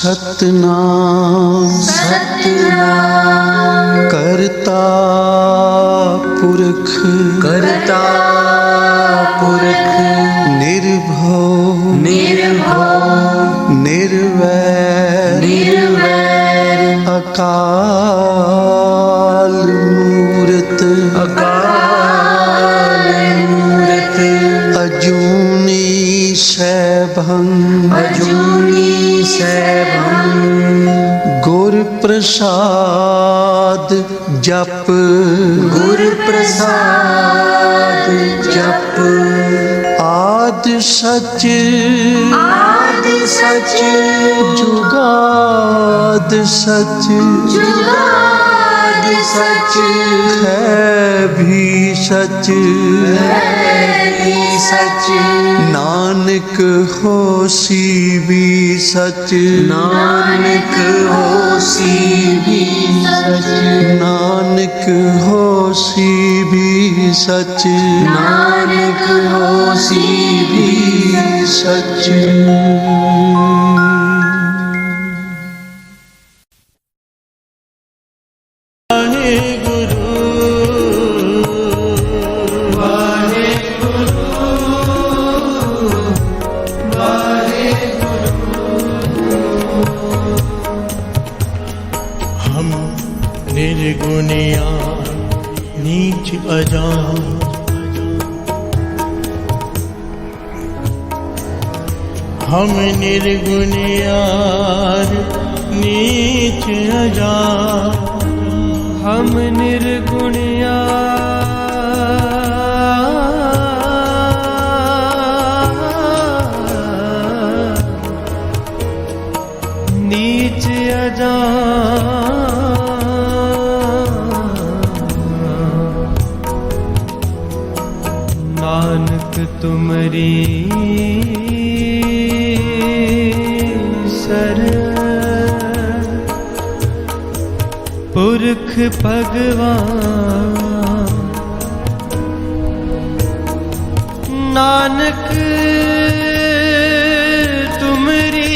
सतनाम सतनाम करता पुरख करता पुरख निर्भव निर्भव निर्वैर निर्वैर अकाल मूरत अकाल मूरत अजूनी सैभं अजूनी सैभं गुर प्रसाद जप गुर प्रसाद जप आद सच आदि सच जुगाद सच जुगाद सच है भी सच है भी सच नानक होसी भी सच नानक होसी भी सच नानक होसी भी सच नानक होसी भी सच निर्गुणिया नीच अजान हम निर्गुणियार नीच अजान हम निर्गुणिया नीच अजान नानक तुमरी सर पुरख भगवान नानक तुमरी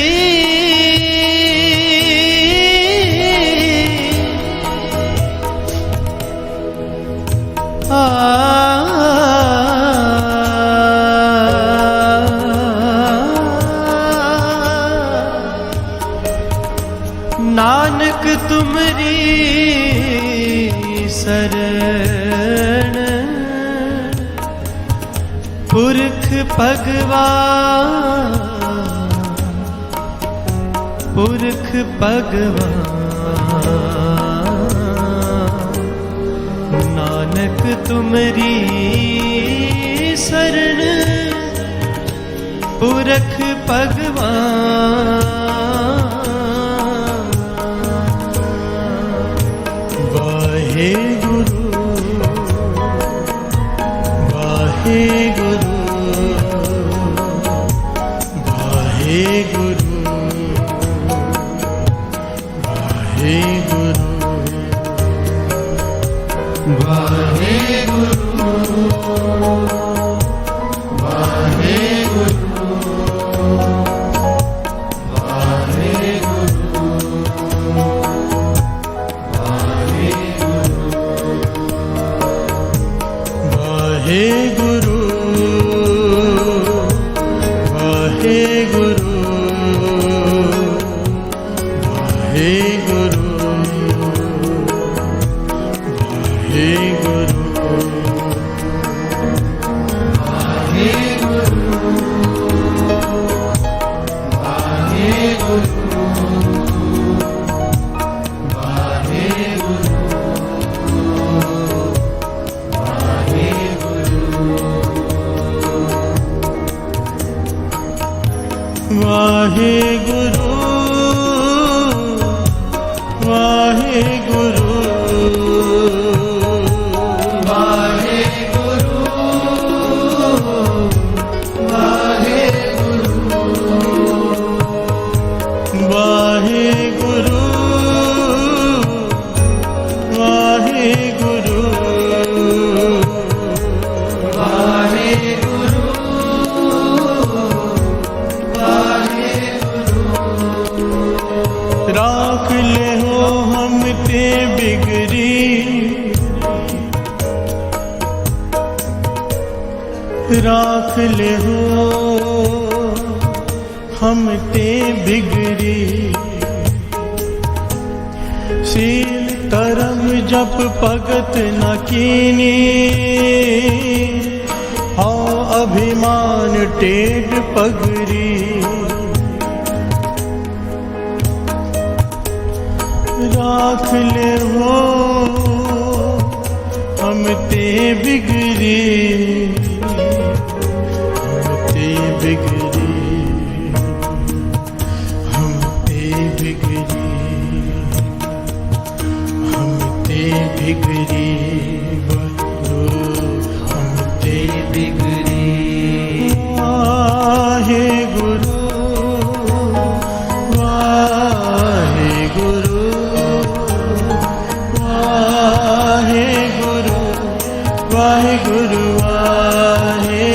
नानक तुमरी शरण पुरख भगवान पुरख भगवान नानक तुमरी शरण पुरख भगवान वाहे गुरु वाहे गुरु वाहे गुरु वाहे गुरु वाहे गुरु वाहे गुरु वाहे गुरु वाहे गुरु वाहे गुरु वाहे गुरु वाहे गुरु वाहे गुरु वाहे गुरु वाहे वाहे गुरु वाहे गुरु वाहे गुरु वाहे गुरु वाहे गुरु वाहे गुरु वाहे गुरु वाहे गुरु राख ले हो हम ते बिगड़ी सील धर्म जप भगत न कीनी हाँ अभिमान टेढ़ पगड़ी राख ले हो हम ते बिगड़ी हम ते बिगड़ी हम ते बिगड़ी हम ते बिगड़ी बंधु हम ते बिगड़ी वाहे गुरु वाहे गुरु वाहे गुरु वाहे गुरु वाहे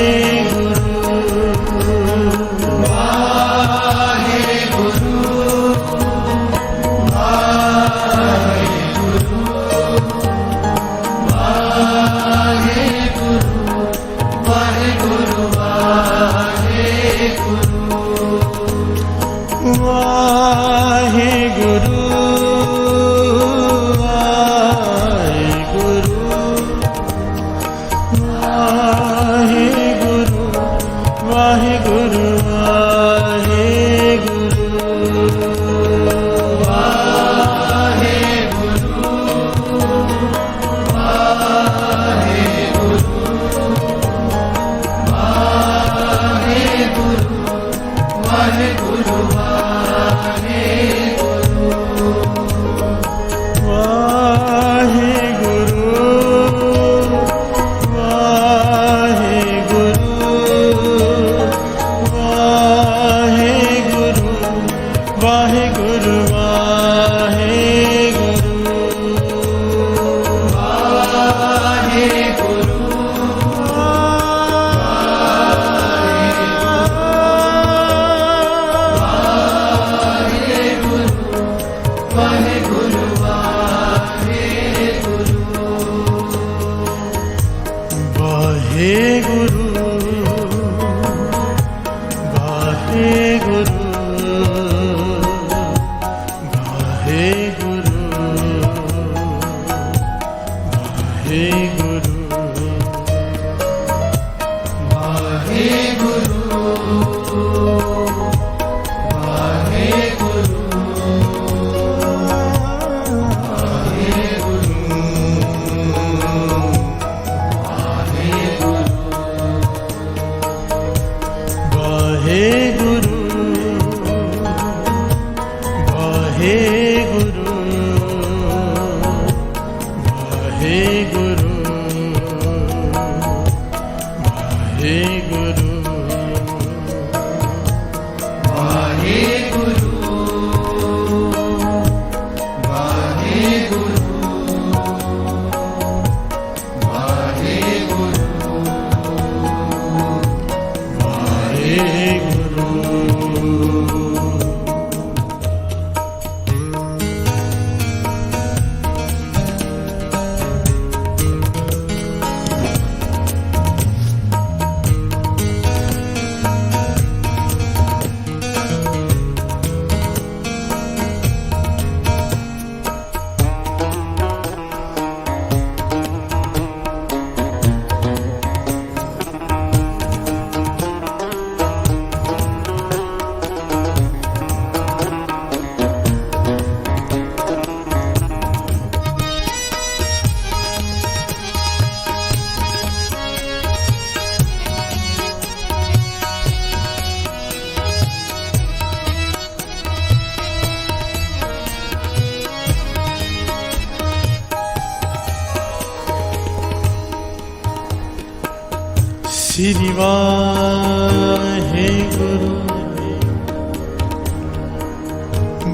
श्री वाहे गुरु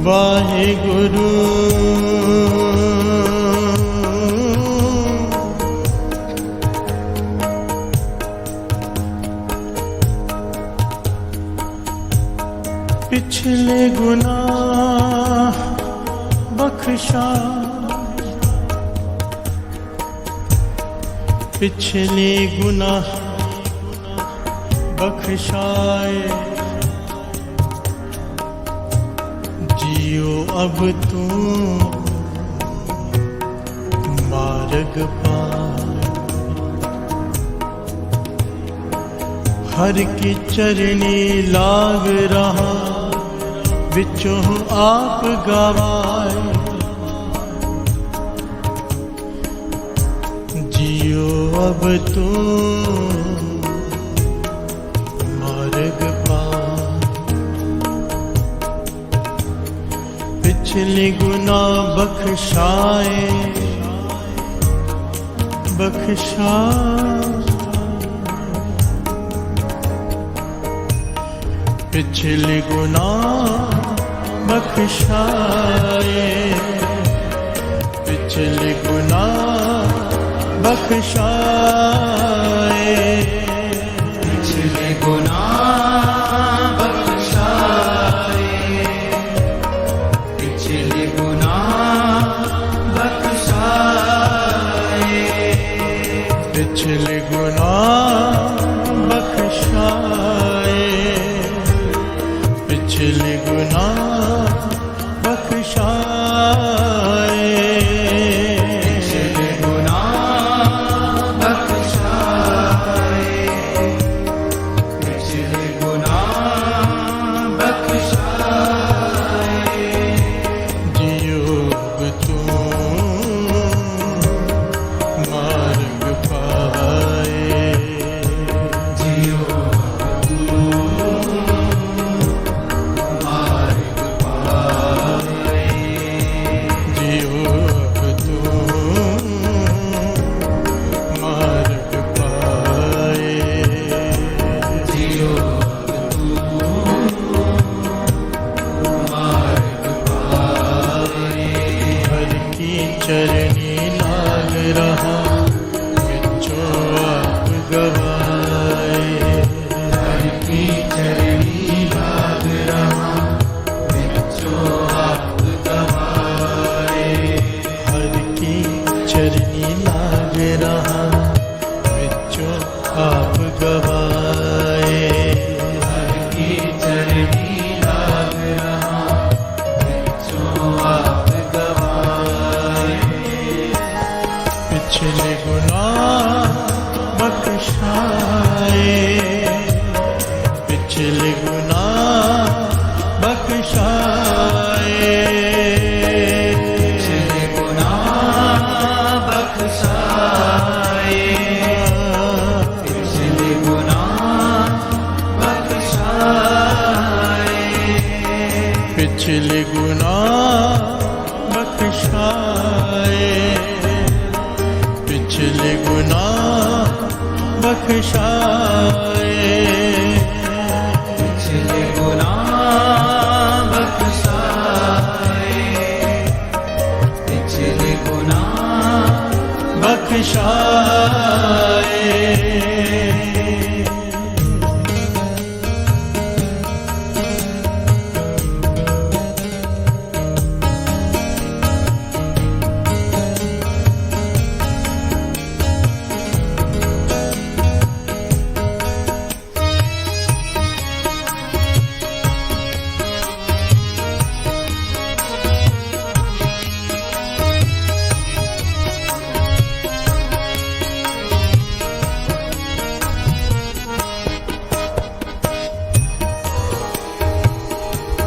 वाहे गुरु पिछले गुनाह बख्शा पिछले गुनाह बख्शाए। जियो अब तू मार्ग पाए। हर की चरनी लाग रहा विचों आप गवाए। जियो अब तू मार्ग पाए। पिछले गुनाह बख्शाए, बख्शाए। पिछले गुनाह बख्शाए, पिछले गुनाह बख्शाए। पिछले गुनाह बख्शाए, पिछले गुनाह बख्शाए। पिछले गुनाह बख्शाए, पिछले गुनाह बख्शाए। पिछले गुनाह बख्शाए, पिछले गुनाह बख्शाए। जियो तू मार्ग पाए। जियो चरनी लाग रहा विचों आप गवाए। हर की चरनी लाग रहा विचों आप गवाए। हर की चरनी लाग रहा विचों आप गवाए। हर की चरनी लाग रहा विचों आप गवाए। पिछले गुनाह बख्शाए, पिछले गुनाह बख्शाए। पिछले गुनाह बख्शाए, पिछले गुनाह बख्शाए। पिछले गुनाह बख्शाए, पिछले गुनाह बख्शाए। पिछले गुनाह बख्शाए, पिछले गुनाह बख्शाए।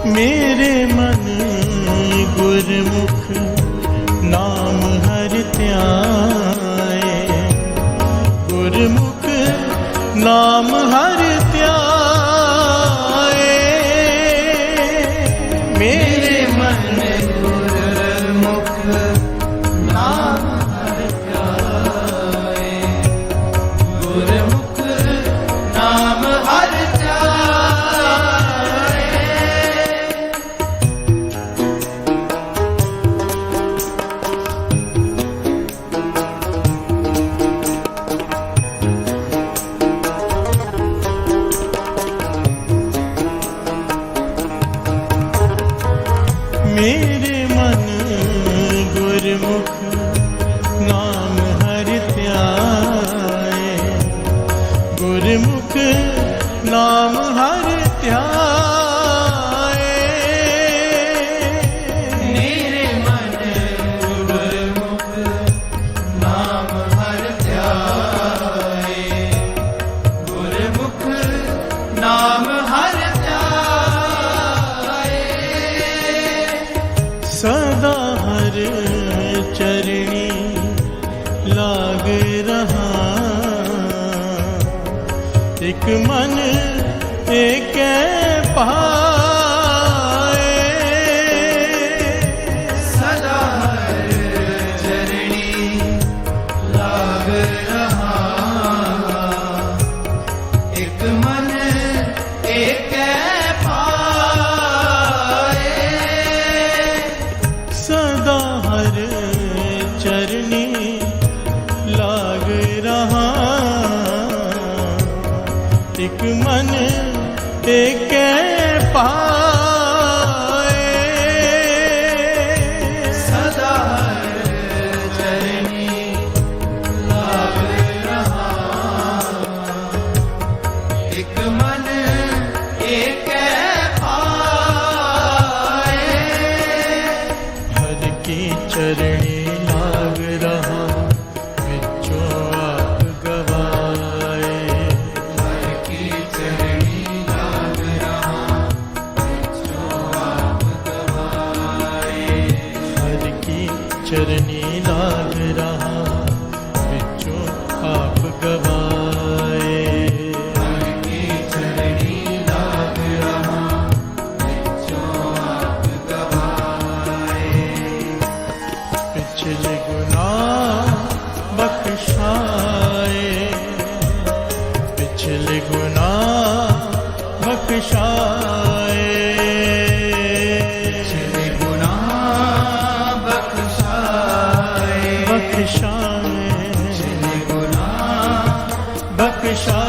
मेरे मन गुरमुख नाम हर त्याए। गुरमुख नाम हर त्याए। मेरे मन गुरमुख नाम हर त्याए। गुरमुख नाम हर त्याए। मेरे मन गुरमुख नाम हर त्याए। गुरमुख नाम हर ध्याए। मेरे मन गुरमुख नाम हर ध्याए। गुरमुख नाम हर ध्याए। सदा हर चरणी लाग रहा, एक मन एक पाए। सदा हर चरणी लाग रहा, एक मन एक पाए। सदा हर चरणी लाग रहा, एक मन एक पाए। सदा हर चरणी लाग रहा, एक मन एक पाए। हर की चरणी लाग रहा, विचों आप गवाए। हर की चरणी लाग रहा, जो आप गवाए। हर की चरणी लाग रहा, विचों आप गवाए। हर की चरणी लाग रहा, जो आप गवाए। पिछले गुनाह बख्शाए, पिछले गुनाह बख्शाए। पिछले गुनाह बख्शाए। बख्शाए, पिछले गुनाह बख्शाए।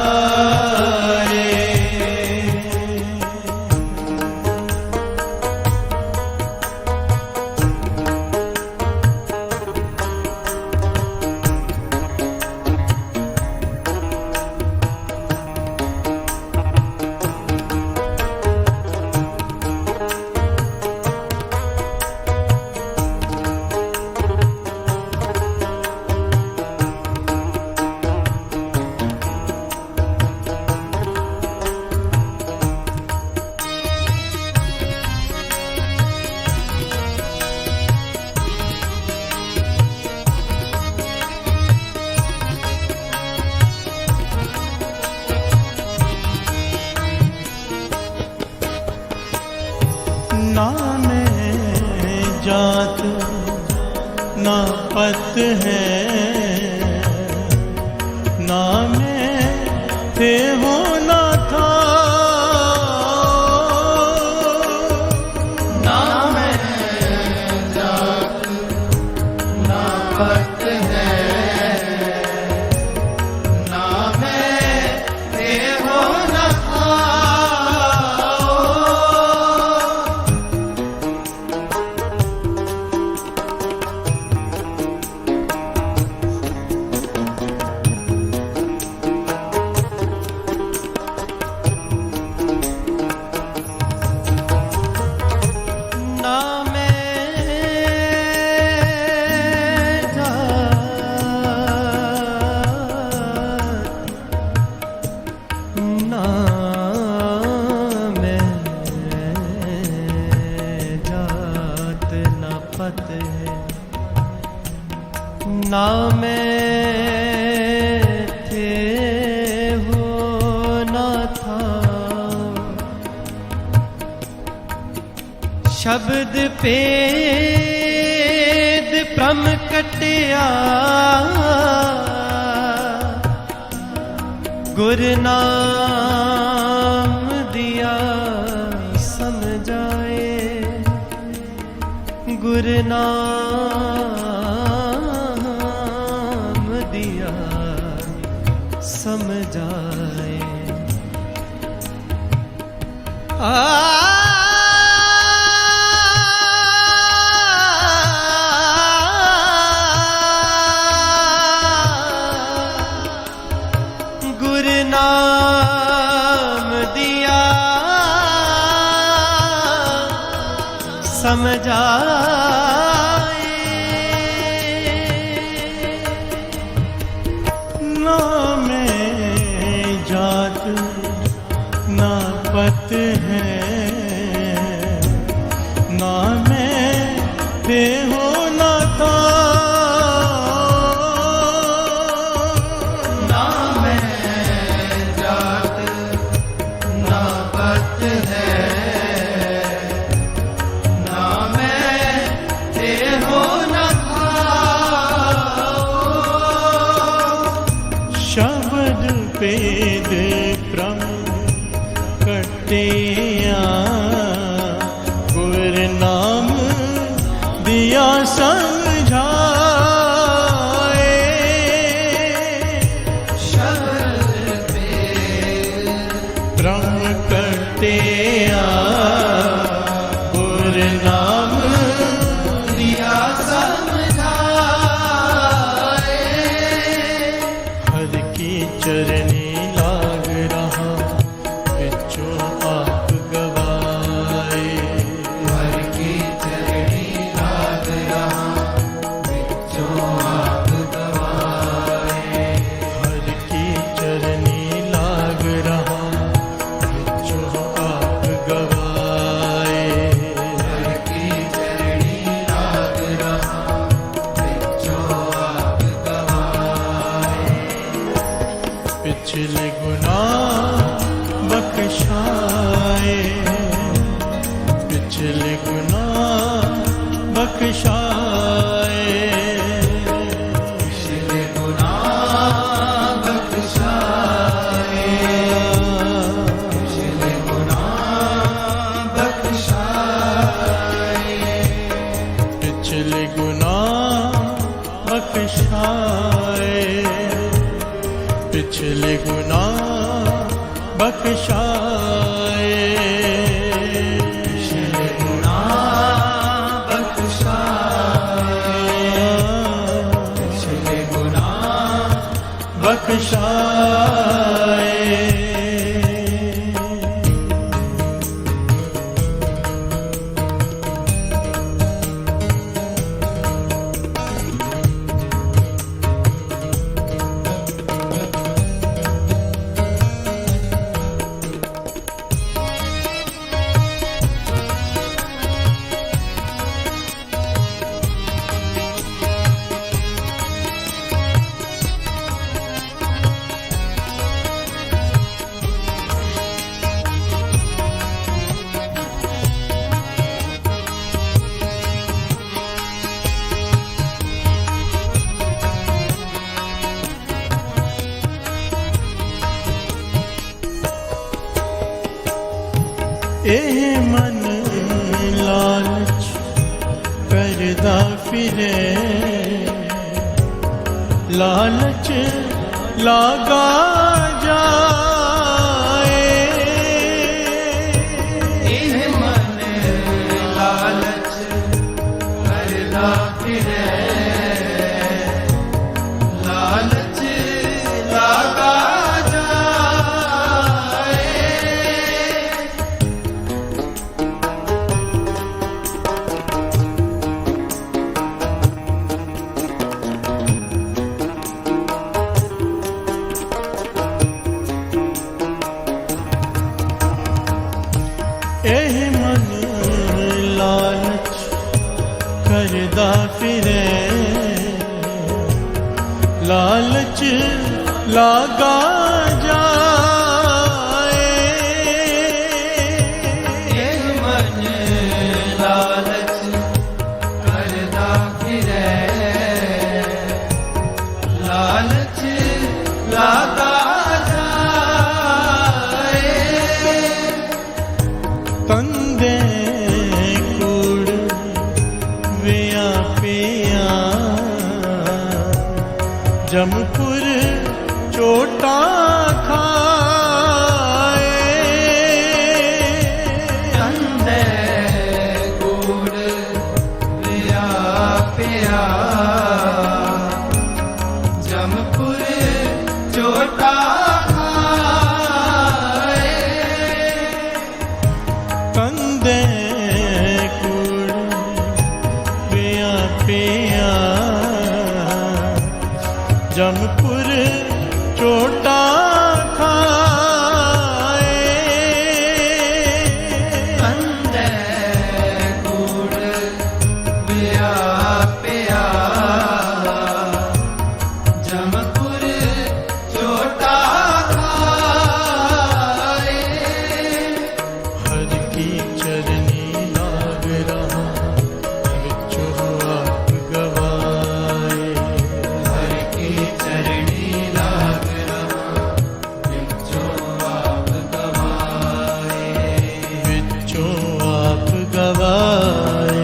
ना मैं जात ना पत है, ना मैं थे हो ना था। ना मैं जात ना पत है, ना मैं देह न खाओ। ना मैं जात ना पत है, ना मैं थे हो ना था। शब्द पेद प्रम कटिया, गुर नाम दिया समझाए। गुर नाम दिया समझाए। गुर नाम समझाए। ना मैं जात ना पत है, ना मैं देहो ना था, ना मैं जात ना पत है, ना मैं देहो ना था। शब्द पेद प्रम कटिया, गुर नाम दिया समझाए। शब्द पेद प्रम कटिया, गुर नाम दिया समझाए। हर की चरनी लाग रहा, बिचो आप गवाए। हर की चरणी लाग रहा, बिचो आप गवाए। हर की चरनी लाग रहा, बिचो आप गवाए। हर की चरणी लाग रहा, बिचो आप गवाए। पिछले गुनाह बख्शाए, पिछले गुनाह बख्शाए। पिछले गुनाह बख्शाए, पिछले गुनाह बख्शाए। पिछले गुनाह बख्शाए, पिछले गुनाह बख्शाए। पिछले गुनाह बख्शाए, पिछले गुनाह बख्शाए। एह मन लालच करदा फिरे, लालच लागा जाए। एह मन लालच करदा फिरे, लालच लागा जाए। एह मन लालच करदा फिरे, लालच लागा जाए। एह मन लालच करदा फिरे, लालच लागा जाए। तंदे कूड़ विया पिया, जमपुर चोटा खाए। तंदे कूड़ विया पिया, जमपुर चोटा खाए। कंदे कूड़ पे जमपुर चोटा खाए अंदे गुड़ पिया पिया जमपुर चोटा खाए हर की चरनी लाग रहा विचो आप गवाए हर की चरणी लाग रहा बिचो आप गवाए विचो आप गवाए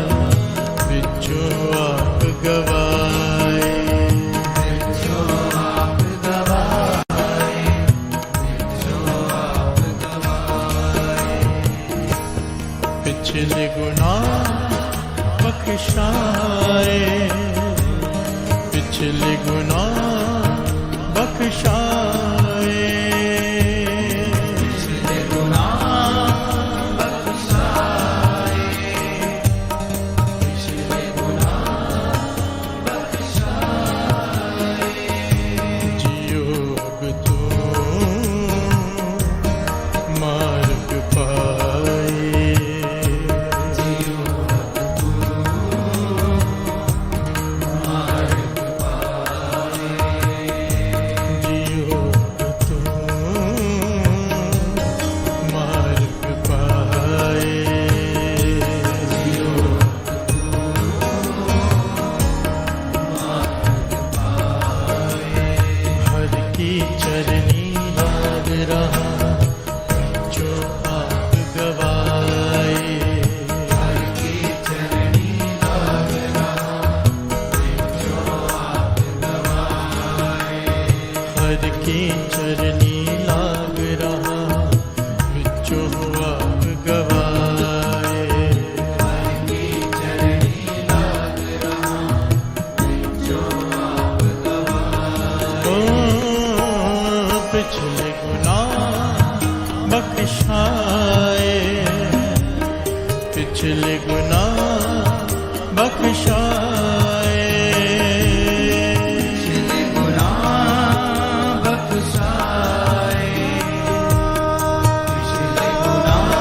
विचो आप गवाए बिचो आप गवाए बिचो आप गवाए पिछले गुना बख्शाए पिछले गुना बख्शाए पिछले गुनाह बख्शाए पिछले गुनाह बख्शाए जियो अब तो मार्ग पाए जियो तू मार्ग पाए जियो अब तो मार्ग पाए जियो हर की चरनी लाग रहा जो आप गवाए हर की चरणी लाग रहा बिचो आप गवाए हर की चरनी लाग रहा विचो आप गवाए हर की चरणी लाग रहा बिचो आप गवाए ओ पिछले गुनाह बख्शाए पिछले गुनाह बख्शाए पिछले गुनाह बख्शाए पिछले गुनाह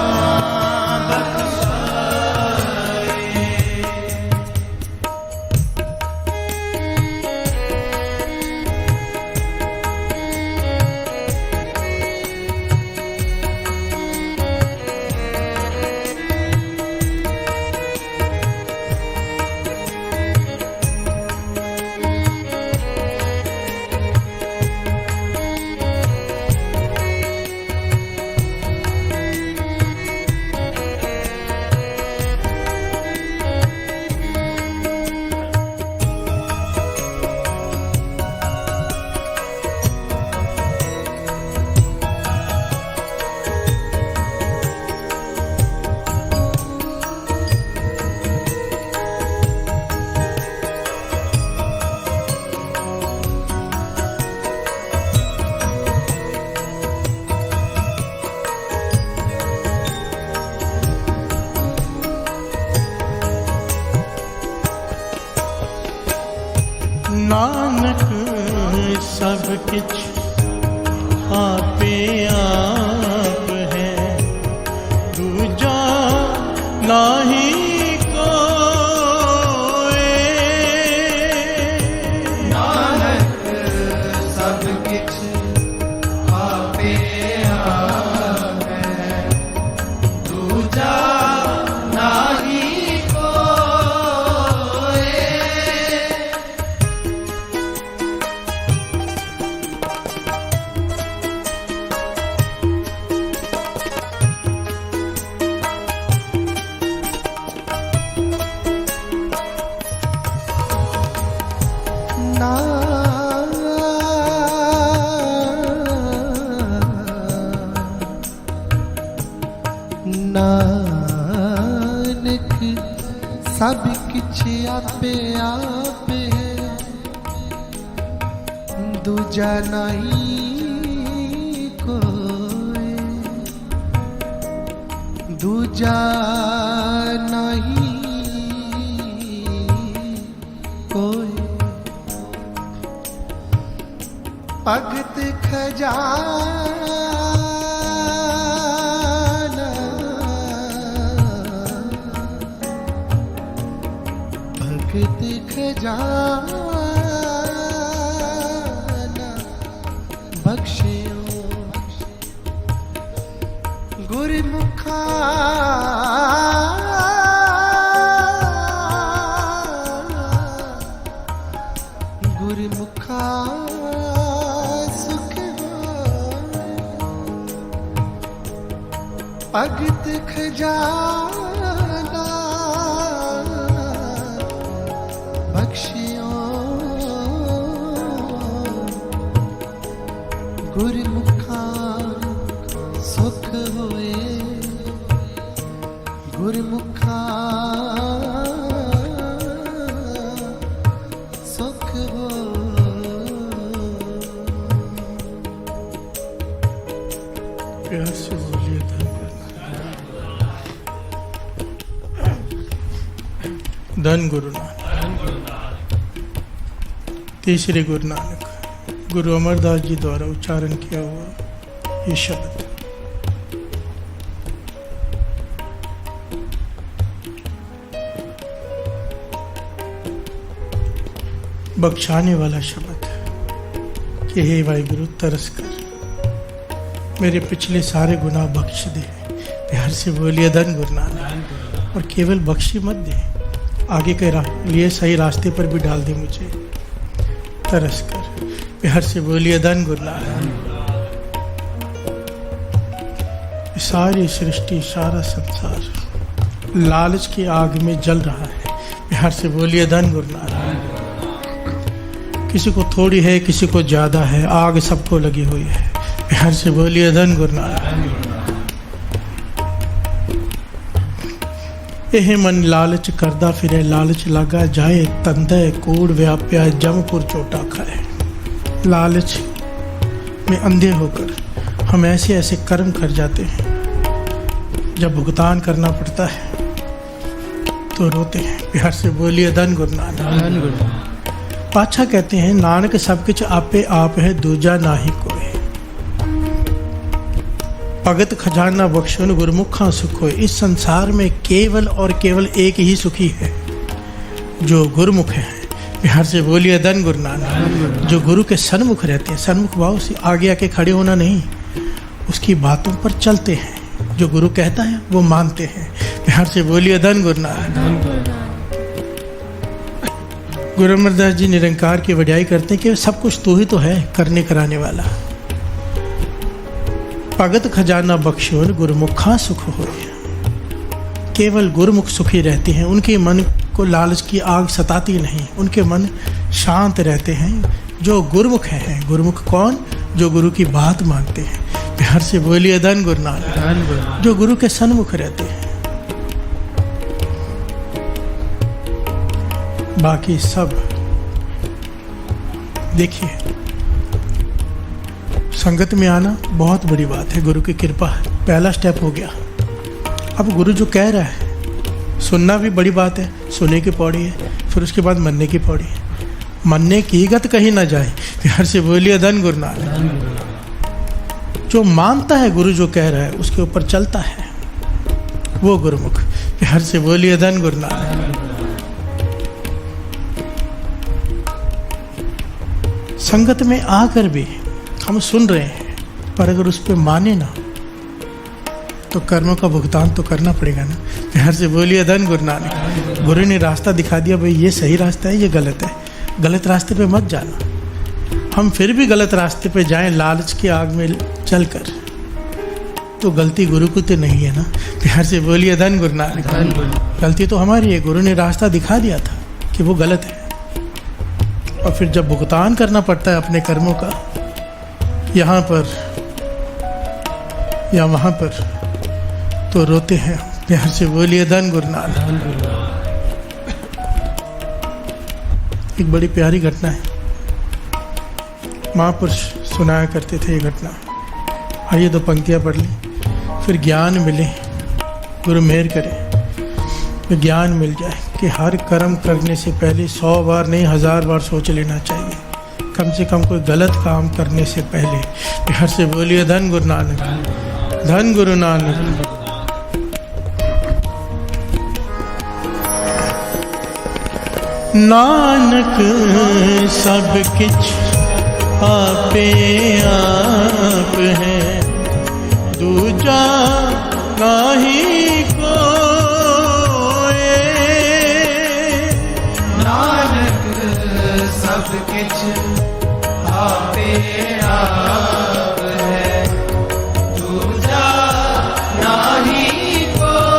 बख्शाए नानक सब किछ आपे आप है दूजा नाही कोए नानक सब किछ आपे आप है दूजा नाही कोए नानक सब किछ आपे आप है दूजा नहीं कोई दूजा नहीं भगत खजाना, भगत खजाना बख्शियो गुरमुखा, गुरमुखा सुख भगत खजाना बख्शियो गुरमुखा सुख होए, गुरमुखा सुख हो। प्यार से बोलिए धन गुरु नानक। तीसरे गुरु नानक गुरु अमरदास जी द्वारा उच्चारण किया हुआ ये शब्द। बख्शाने वाला शब्द कि हे वाहिगुरु तरस कर मेरे पिछले सारे गुनाह बख्श दे। प्यार से बोलिए धन गुरु नानक। और केवल बख्शी मत दे, आगे के लिए सही रास्ते पर भी डाल दे मुझे, तरस कर। प्यार से बोलिए धन गुरु नानक। सारी सृष्टि सारा संसार लालच की आग में जल रहा है। प्यार से बोलिए धन गुरु नानक। किसी को थोड़ी है, किसी को ज्यादा है, आग सबको लगी हुई है। प्यार से बोलिए धन गुरु नानक। यह मन लालच करदा फिरे, लालच लगा जाए तंदे कूड़ व्याप्या जमपुर चोटा खाए। लालच में अंधे होकर हम ऐसे ऐसे कर्म कर जाते हैं, जब भुगतान करना पड़ता है तो रोते हैं। प्यार से बोलिए धन गुरु नानक। पाछा कहते हैं नानक सब कुछ आपे आप है, दूजा नाही कोई। भगत खजाना बख्शोन गुरमुखा सुख होए। इस संसार में केवल और केवल एक ही सुखी है, जो गुरमुख है। प्यार से बोलिए धन गुरु नानक। जो गुरु के सन्मुख रहते हैं, सन्मुख भाव से आगे आके खड़े होना नहीं, उसकी बातों पर चलते हैं, जो गुरु कहता है वो मानते हैं। प्यार से बोलिए धन गुरु नानक। गुरु अमरदास जी निरंकार की वड्याई करते हैं कि सब कुछ तू ही तो है, करने कराने वाला। भगत खजाना बख्शोन गुरुमुखा सुख हो। केवल गुरुमुख सुखी रहते हैं, उनके मन को लालच की आग सताती नहीं, उनके मन शांत रहते हैं जो गुरुमुख हैं। गुरुमुख कौन? जो गुरु की बात मानते हैं। प्यार से बोलिए धन गुरु नानक। जो गुरु के सन्मुख रहते हैं। बाकी सब देखिए, संगत में आना बहुत बड़ी बात है, गुरु की कृपा है, पहला स्टेप हो गया। अब गुरु जो कह रहा है सुनना भी बड़ी बात है, सुनने की पौड़ी है, फिर उसके बाद मनने की पौड़ी है। मनने की गत कहीं ना जाए। प्यार से बोलिए धन गुरु नानक। जो मानता है गुरु जो कह रहा है उसके ऊपर चलता है, वो गुरुमुख। प्यार से बोलिए धन गुरु नानक। संगत में आकर भी हम सुन रहे हैं, पर अगर उस पर माने ना तो कर्मों का भुगतान तो करना पड़ेगा ना। प्यार से बोलिए धन गुरु नानक। गुरु ने रास्ता दिखा दिया, भाई ये सही रास्ता है, ये गलत है, गलत रास्ते पे मत जाना। हम फिर भी गलत रास्ते पे जाएं लालच की आग में चलकर, तो गलती गुरु की तो नहीं है ना। प्यार से बोलिए धन गुरु नानक। गलती तो हमारी है, गुरु ने रास्ता दिखा दिया था कि वो गलत है, और फिर जब भुगतान करना पड़ता है अपने कर्मों का, यहाँ पर या वहाँ पर, तो रोते हैं। प्यार से बोलिए धन गुरु नानक। एक बड़ी प्यारी घटना है, महापुरुष सुनाया करते थे ये घटना। आइए दो पंक्तियाँ पढ़ ली, फिर ज्ञान मिले, गुरु मेहर करे तो ज्ञान मिल जाए कि हर कर्म करने से पहले 100 बार नहीं 1000 बार सोच लेना चाहिए। कम से कम कोई गलत काम करने से पहले घर से बोलिए धन गुरु नानक, धन गुरु नानक। नानक सब किछ आपे आप है, दूजा नाही कोई। नानक सब किछ आपे आप है, दूजा नाही कोई।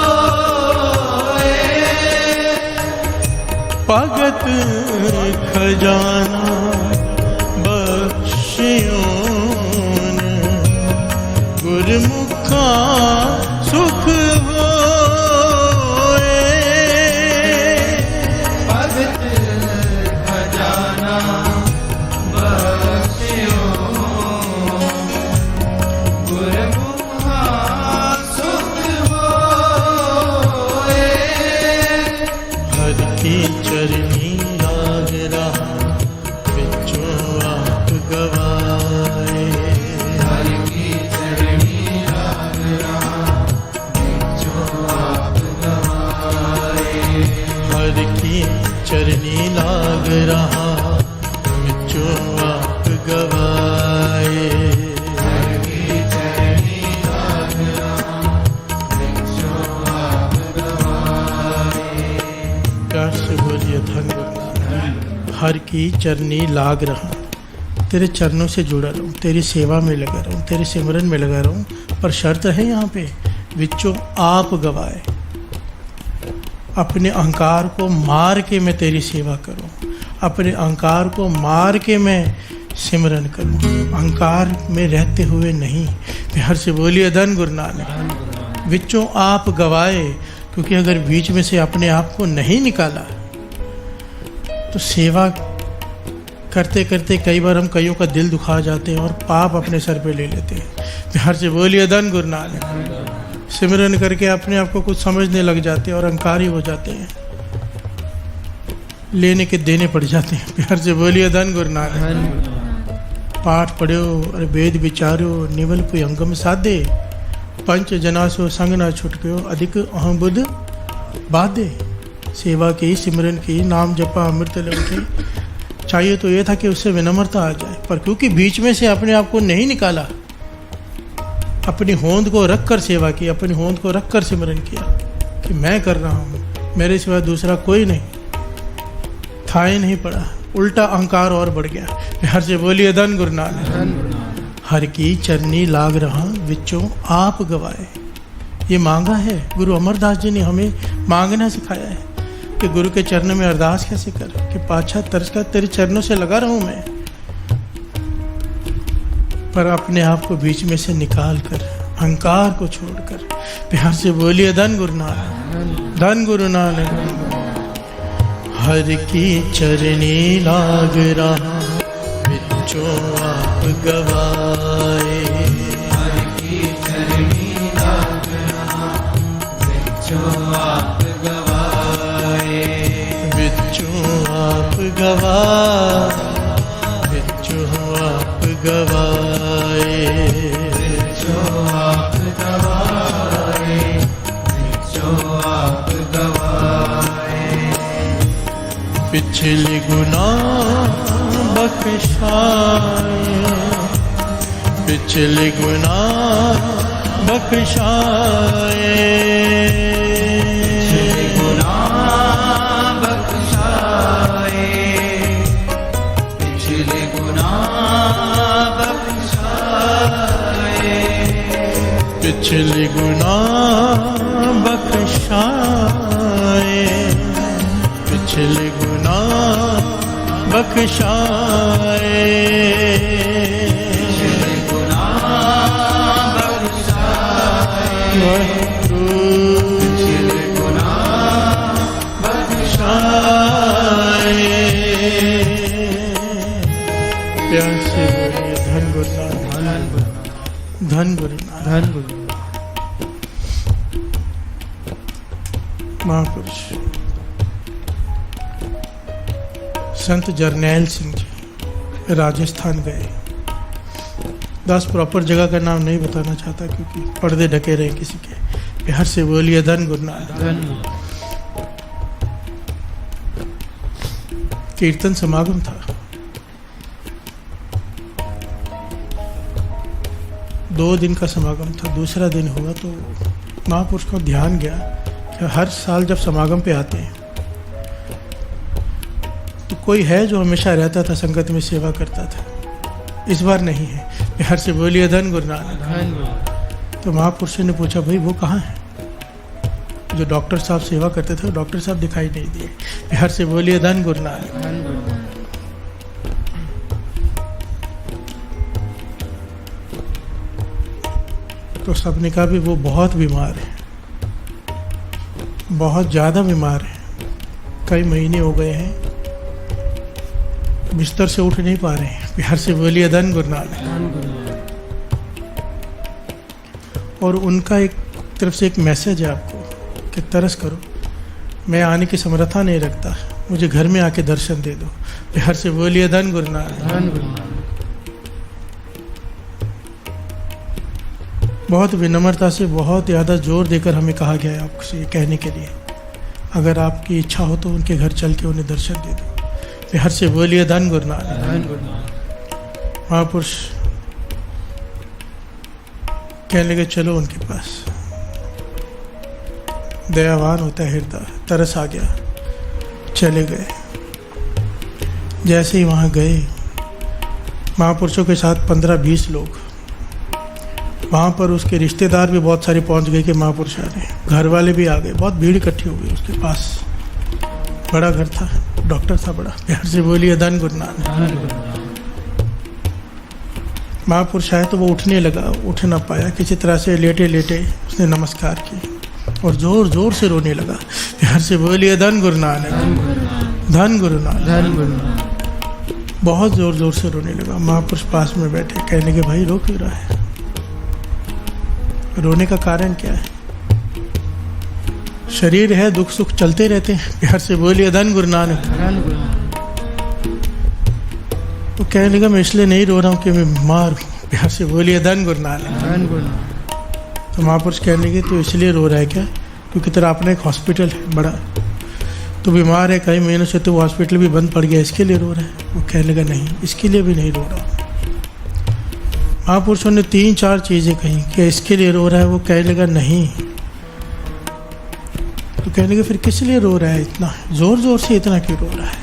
भगत खजाना बख्शियोन, गुरमुखा सुख होए। भगत खजाना बख्शियोन, गुरमुखा सुख होए। हर की चरनी लाग रहा, बिचों आप गवाए। हर की चरनी लाग रहा, बिचों आप गवाए। हर की चरनी लाग रहा, बिचों आप गवाए। हर की चरनी लाग रहा, बिचों आप गवाए। प्यार से बोलिए धन गुरु। हर की चरनी लाग रहा, तेरे चरणों से जुड़ा रहूं, तेरी सेवा में लगा रहूं, तेरे सिमरन में लगा रहूं। पर शर्त है यहाँ पे, विचों आप गवाए। अपने अहंकार को मार के मैं तेरी सेवा करूं, अपने अहंकार को मार के मैं सिमरन करूं, अहंकार में रहते हुए नहीं। प्यार से बोलिए धन गुरु नानक। विचों आप गवाए, क्योंकि अगर बीच में से अपने आप को नहीं निकाला तो सेवा करते करते कई बार हम कईयों का दिल दुखा जाते हैं और पाप अपने सर पे ले लेते हैं। प्यार से बोलिए धन गुरु नानक। सिमरन करके अपने आप को कुछ समझने लग जाते हैं और अहंकारी हो जाते हैं, लेने के देने पड़ जाते हैं। प्यार से बोलिए धन गुरु नानक। पाठ पढ़ो और वेद विचारो, निवल कोई अंगम साधे। पंच जनासो संग ना छुटक्यो, अधिक अहम बुद्ध बाधे। सेवा की, सिमरन की, नाम जपा, अमृत लेव की। चाहिए तो ये था कि उससे विनम्रता आ जाए, पर क्योंकि बीच में से अपने आप को नहीं निकाला, अपनी होंद को रख कर सेवा की, अपनी होंद को रख कर सिमरन किया कि मैं कर रहा हूँ, मेरे सिवा दूसरा कोई नहीं, था ही नहीं पड़ा, उल्टा अहंकार और बढ़ गया। प्यार से बोलिए धन गुरु नानक। हर की चरनी लाग रहा, विचों आप गवाए। ये मांगा है, गुरु अमरदास जी ने हमें मांगना सिखाया है कि गुरु के चरणों में अरदास कैसे कर, कि पाछा तरस का तेरे चरणों से लगा रहूं मैं, पर अपने आप को बीच में से निकाल कर, अहंकार को छोड़कर। प्यार से बोलिए धन गुरु नानक, धन गुरु नानक। हर की चरनी लाग रहा, विचों आप गवाए। हर की चरनी लाग रहा, विचों आप गवाए। विचों आप गवाए, विचों आप गवाए। विचों आप गवाए, विचों आप गवाए। पिछले गुनाह बख्शाए, पिछले गुनाह बख्शाए। पिछले गुनाह बख्शाए, पिछले गुनाह बख्शाए। पिछले गुनाह बख्शाए, पिछले गुनाह बख्शाए। पिछले गुनाह बख्शाए, पिछले गुनाह बख्शाए। प्यार से बोलिए धन गुरु नानक, धन गुरु नानक, धन गुरु महापुरुष संत जरनैल सिंह जी राजस्थान गए। दास प्रॉपर जगह का नाम नहीं बताना चाहता क्योंकि पर्दे ढके रहे किसी के। बिहार से बोलिए धन गुरु नानक। कीर्तन समागम था। 2 दिन का समागम था। दूसरा दिन हुआ तो महापुरुष को ध्यान गया कि हर साल जब समागम पे आते हैं तो कोई है जो हमेशा रहता था, संगत में सेवा करता था। इस बार नहीं है। बिहार से बोलिए धन गुरु नानक। तो महापुरुष ने पूछा, भाई वो कहाँ है? जो डॉक्टर साहब सेवा करते थे, डॉक्टर साहब दिखाई नहीं दिए। बिहार से बोलिए धन गुरु नानक। तो सबने कहा भी वो बहुत बीमार है, बहुत ज़्यादा बीमार है, कई महीने हो गए हैं, बिस्तर से उठ नहीं पा रहे हैं। बिहार से बोलिए धन गुरु नानक। और उनका एक तरफ से एक मैसेज है आपको कि तरस करो, मैं आने की समर्था नहीं रखता, मुझे घर में आके दर्शन दे दो। बिहार से बोलिए धन गुरु नानक। बहुत विनम्रता से, बहुत ज़्यादा जोर देकर हमें कहा गया है आपसे कहने के लिए, अगर आपकी इच्छा हो तो उनके घर चल के उन्हें दर्शन दे दो। बिहार से बोलिए धन गुरु नानक। महापुरुष कहने लगे चलो उनके पास। दयावान होता है हृदय, तरस आ गया, चले गए। जैसे ही वहाँ गए, महापुरुषों के साथ 15-20 लोग, वहाँ पर उसके रिश्तेदार भी बहुत सारे पहुँच गए कि महापुरुष आ रहे हैं। घर वाले भी आ गए, बहुत भीड़ इकट्ठी हो गई उसके पास। बड़ा घर था, डॉक्टर था बड़ा। बिहार से बोलिए धन गुरु नानक। महापुरुष आए तो वो उठने लगा, उठ ना पाया, किसी तरह से लेटे लेटे उसने नमस्कार की और जोर जोर से रोने लगा। बिहार से बोलिए धन गुरु नानक। धन गुरु नानक। बहुत जोर जोर से रोने लगा। महापुरुष पास में बैठे, कहने के भाई रो क्यों रहा है? रोने का कारण क्या है? शरीर है, दुख सुख चलते रहते हैं। बिहार से बोलिए धन गुरु नानक। वो कहने लगा मैं इसलिए नहीं रो रहा हूँ कि मैं बीमार हूँ। बिहार से बोलिए धन गुरु नानक। तो महापुरुष कहने लगे तो इसलिए रो रहा है क्या? क्योंकि तेरा अपना एक हॉस्पिटल है बड़ा, तो बीमार है, कई महीनों से तो वो हॉस्पिटल भी बंद पड़ गया, इसके लिए रो रहा है? वो कहने लगा नहीं, इसके लिए भी नहीं रो रहा। महापुरुषों ने 3-4 चीज़ें कही कि इसके लिए रो रहा है। वो कहने लगा नहीं। तो कहने लगे फिर किस लिए रो रहा है? इतना जोर जोर से इतना क्यों रो रहा है?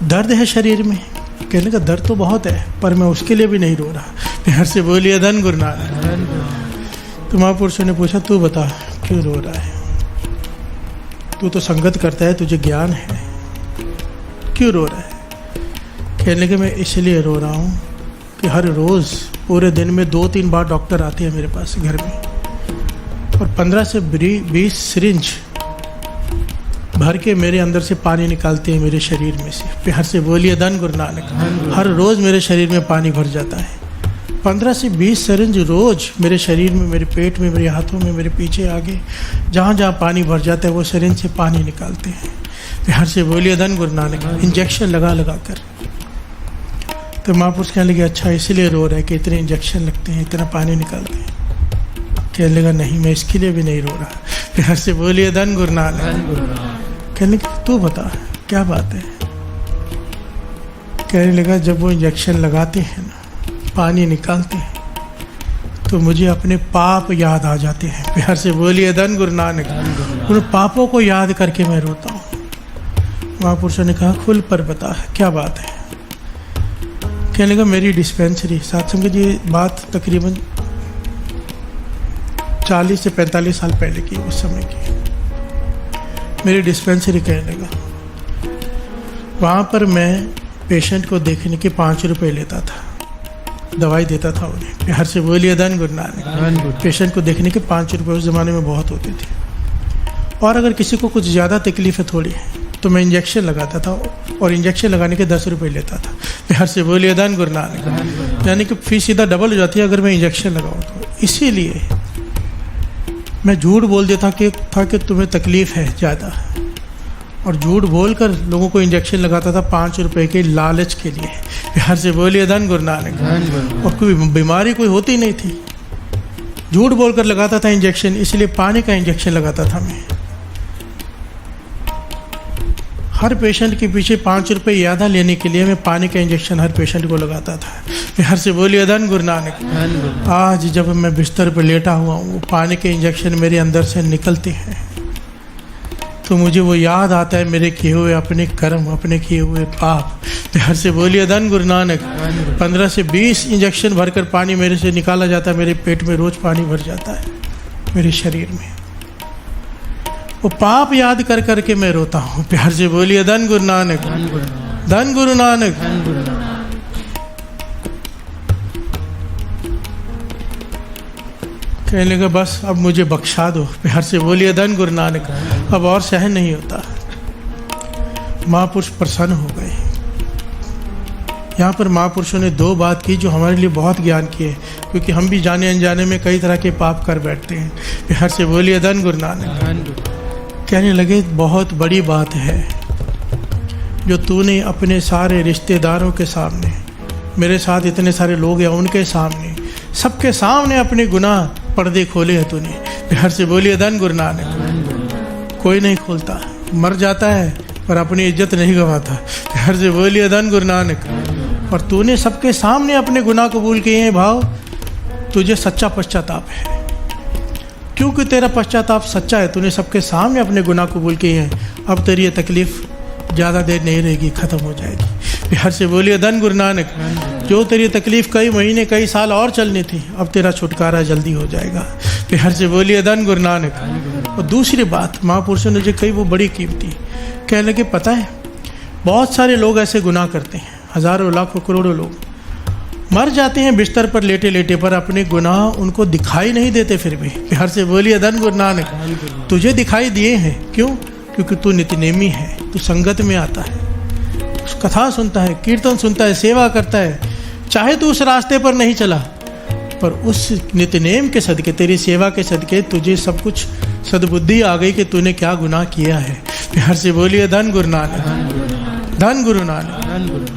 दर्द है शरीर में? कहने लगा दर्द तो बहुत है, पर मैं उसके लिए भी नहीं रो रहा। बिहार से बोलिए धन गुरु नानक। तो महापुरुषों ने पूछा तू बता क्यों रो रहा है? तू तो संगत करता है, तुझे ज्ञान है, क्यों रो रहा है? कहने लगे मैं इसलिए रो रहा हूँ कि हर रोज़ पूरे दिन में 2-3 बार डॉक्टर आते हैं मेरे पास घर में, और 15 से 20 सिरिंज भर के मेरे अंदर से पानी निकालते हैं मेरे शरीर में से। बिहार से बोलिए धन गुरु नानक। हर रोज़ मेरे शरीर में पानी भर जाता है। 15 से 20 सिरिंज रोज़ मेरे शरीर में, मेरे पेट में, मेरे हाथों में, मेरे पीछे आगे, जहाँ जहाँ पानी भर जाता है वो सिरिंज से पानी निकालते हैं। बिहार से बोलिए धन गुरु नानक। इंजेक्शन लगा लगा कर। तो महापुरुष कहने लगे अच्छा इसलिए रो रहा है कि इतने इंजेक्शन लगते हैं, इतना पानी निकालते हैं? कहने लगा नहीं, मैं इसके लिए भी नहीं रो रहा। बिहार से बोलिए धन गुरु नानक। कहने लगे तू बता क्या बात है? कहने लगा जब वो इंजेक्शन लगाते हैं ना, पानी निकालते हैं, तो मुझे अपने पाप याद आ जाते हैं। बिहार से बोलिए धन गुरु नानक। उन पापों को याद करके मैं रोता हूँ। महापुरुषों ने कहा खुल पर बता क्या बात है? कहने लगा मेरी डिस्पेंसरी, साथ संगत जी बात तकरीबन 40 से 45 साल पहले की, उस समय की मेरी डिस्पेंसरी। कहने लगा वहाँ पर मैं पेशेंट को देखने के 5 रुपये लेता था, दवाई देता था उन्हें। बिहार से बोलिए धन गुरु नानक। पेशेंट को देखने के 5 रुपये उस ज़माने में बहुत होते थे। और अगर किसी को कुछ ज़्यादा तकलीफ है थोड़ी तो मैं इंजेक्शन लगाता था, और इंजेक्शन लगाने के 10 रुपये लेता था। बिहार से बोलिए धन गुरु नानक। यानी कि फीस सीधा डबल हो जाती है अगर मैं इंजेक्शन लगाऊँ तो। इसीलिए मैं झूठ बोल देता कि तुम्हें तकलीफ़ है ज़्यादा, और झूठ बोलकर लोगों को इंजेक्शन लगाता था 5 रुपए के लालच के लिए। प्यार से बोलिए धन गुरु नानक। और कोई बीमारी कोई होती नहीं थी, झूठ बोलकर लगाता था इंजेक्शन, इसलिए पानी का इंजेक्शन लगाता था मैं। हर पेशेंट के पीछे 5 रुपए ज़्यादा लेने के लिए मैं पानी का इंजेक्शन हर पेशेंट को लगाता था। प्यार से बोलिए धन गुरु नानक। आज जब मैं बिस्तर पर लेटा हुआ हूँ, पानी के इंजेक्शन मेरे अंदर से निकलते हैं तो मुझे वो याद आता है मेरे किए हुए अपने कर्म, अपने किए हुए पाप। प्यार से बोलिए धन गुरु नानक। 15 से 20 इंजेक्शन भरकर पानी मेरे से निकाला जाता है, मेरे पेट में रोज पानी भर जाता है मेरे शरीर में। वो पाप याद कर करके मैं रोता हूँ। प्यार से बोलिए धन गुरु नानक। धन गुरु नानक। कहने लगा बस अब मुझे बख्शा दो। प्यार से बोलिए धन गुरु नानक। अब और सहन नहीं होता। महापुरुष प्रसन्न हो गए। यहाँ पर महापुरुषों ने 2 बात की जो हमारे लिए बहुत ज्ञान की है, क्योंकि हम भी जाने अनजाने में कई तरह के पाप कर बैठते हैं। प्यार से बोलिए धन गुरु नानक। कहने लगे बहुत बड़ी बात है जो तूने अपने सारे रिश्तेदारों के सामने, मेरे साथ इतने सारे लोग हैं उनके सामने, सबके सामने अपने गुनाह पर्दे खोले हैं तूने। प्यार से बोलिए धन गुरु नानक। कोई नहीं खोलता, मर जाता है पर अपनी इज्जत नहीं गंवाता। प्यार से बोलिए धन गुरु नानक। और तूने सबके सामने अपने गुनाह कबूल किए हैं भाव, तुझे सच्चा पश्चाताप है। क्योंकि तेरा पश्चाताप सच्चा है, तूने सबके सामने अपने गुनाह कबूल किए हैं। अब तेरी ये तकलीफ ज़्यादा देर नहीं रहेगी, ख़त्म हो जाएगी। प्यार से बोलिए धन गुरु नानक। जो तेरी तकलीफ कई महीने कई साल और चलनी थी, अब तेरा छुटकारा जल्दी हो जाएगा। प्यार से बोलिए धन गुरु नानक। और दूसरी बात महापुरुषों ने जो कही वो बड़ी कीमती। कहने लगे पता है बहुत सारे लोग ऐसे गुनाह करते हैं, हज़ारों लाखों करोड़ों लोग मर जाते हैं बिस्तर पर लेटे लेटे, पर अपने गुनाह उनको दिखाई नहीं देते फिर भी। प्यार से बोलिए धन गुरु नानक। तुझे दिखाई दिए हैं, क्यों? क्योंकि तू नित्यनेमी है, तू संगत में आता है, कथा सुनता है, कीर्तन सुनता है, सेवा करता है। चाहे तू उस रास्ते पर नहीं चला, पर उस नित्यनेम के सदके, तेरी सेवा के सदके तुझे सब कुछ सद्बुद्धि आ गई कि तूने क्या गुनाह किया है। प्यार से बोलिए धन गुरु नानक। धन गुरु नानक।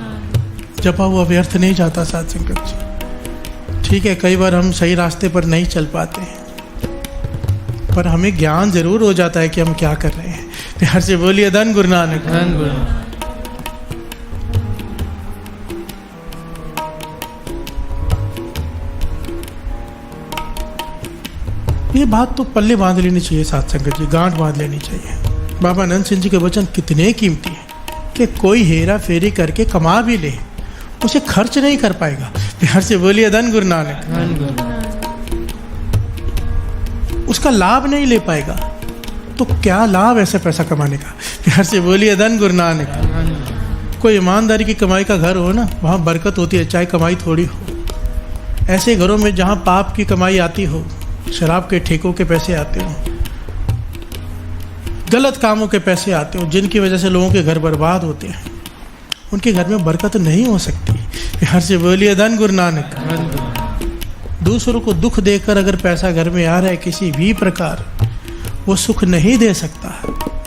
जपा हुआ व्यर्थ नहीं जाता साथ संगत जी। ठीक है, कई बार हम सही रास्ते पर नहीं चल पाते हैं, पर हमें ज्ञान जरूर हो जाता है कि हम क्या कर रहे हैं। प्यार से बोलिए धन गुरु नानक। धन गुरु नानक। ये बात तो पल्ले बांध लेनी चाहिए साथ संगत जी, गांठ बांध लेनी चाहिए। बाबा नंद सिंह जी के वचन कितने कीमती हैं कि कोई हेरा फेरी करके कमा भी ले, उसे खर्च नहीं कर पाएगा। प्यार से बोलिए धन गुरु नानक। उसका लाभ नहीं ले पाएगा, तो क्या लाभ ऐसे पैसा कमाने का। प्यार से बोलिए धन गुरु नानक। कोई ईमानदारी की कमाई का घर हो ना, वहाँ बरकत होती है, चाहे कमाई थोड़ी हो। ऐसे घरों में जहाँ पाप की कमाई आती हो, शराब के ठेकों के पैसे आते हो, गलत कामों के पैसे आते हो, जिनकी वजह से लोगों के घर बर्बाद होते हैं, उनके घर में बरकत नहीं हो सकती। प्यार से बोलिए धन गुरु नानक। दूसरों को दुख देकर अगर पैसा घर में आ रहा है किसी भी प्रकार, वो सुख नहीं दे सकता।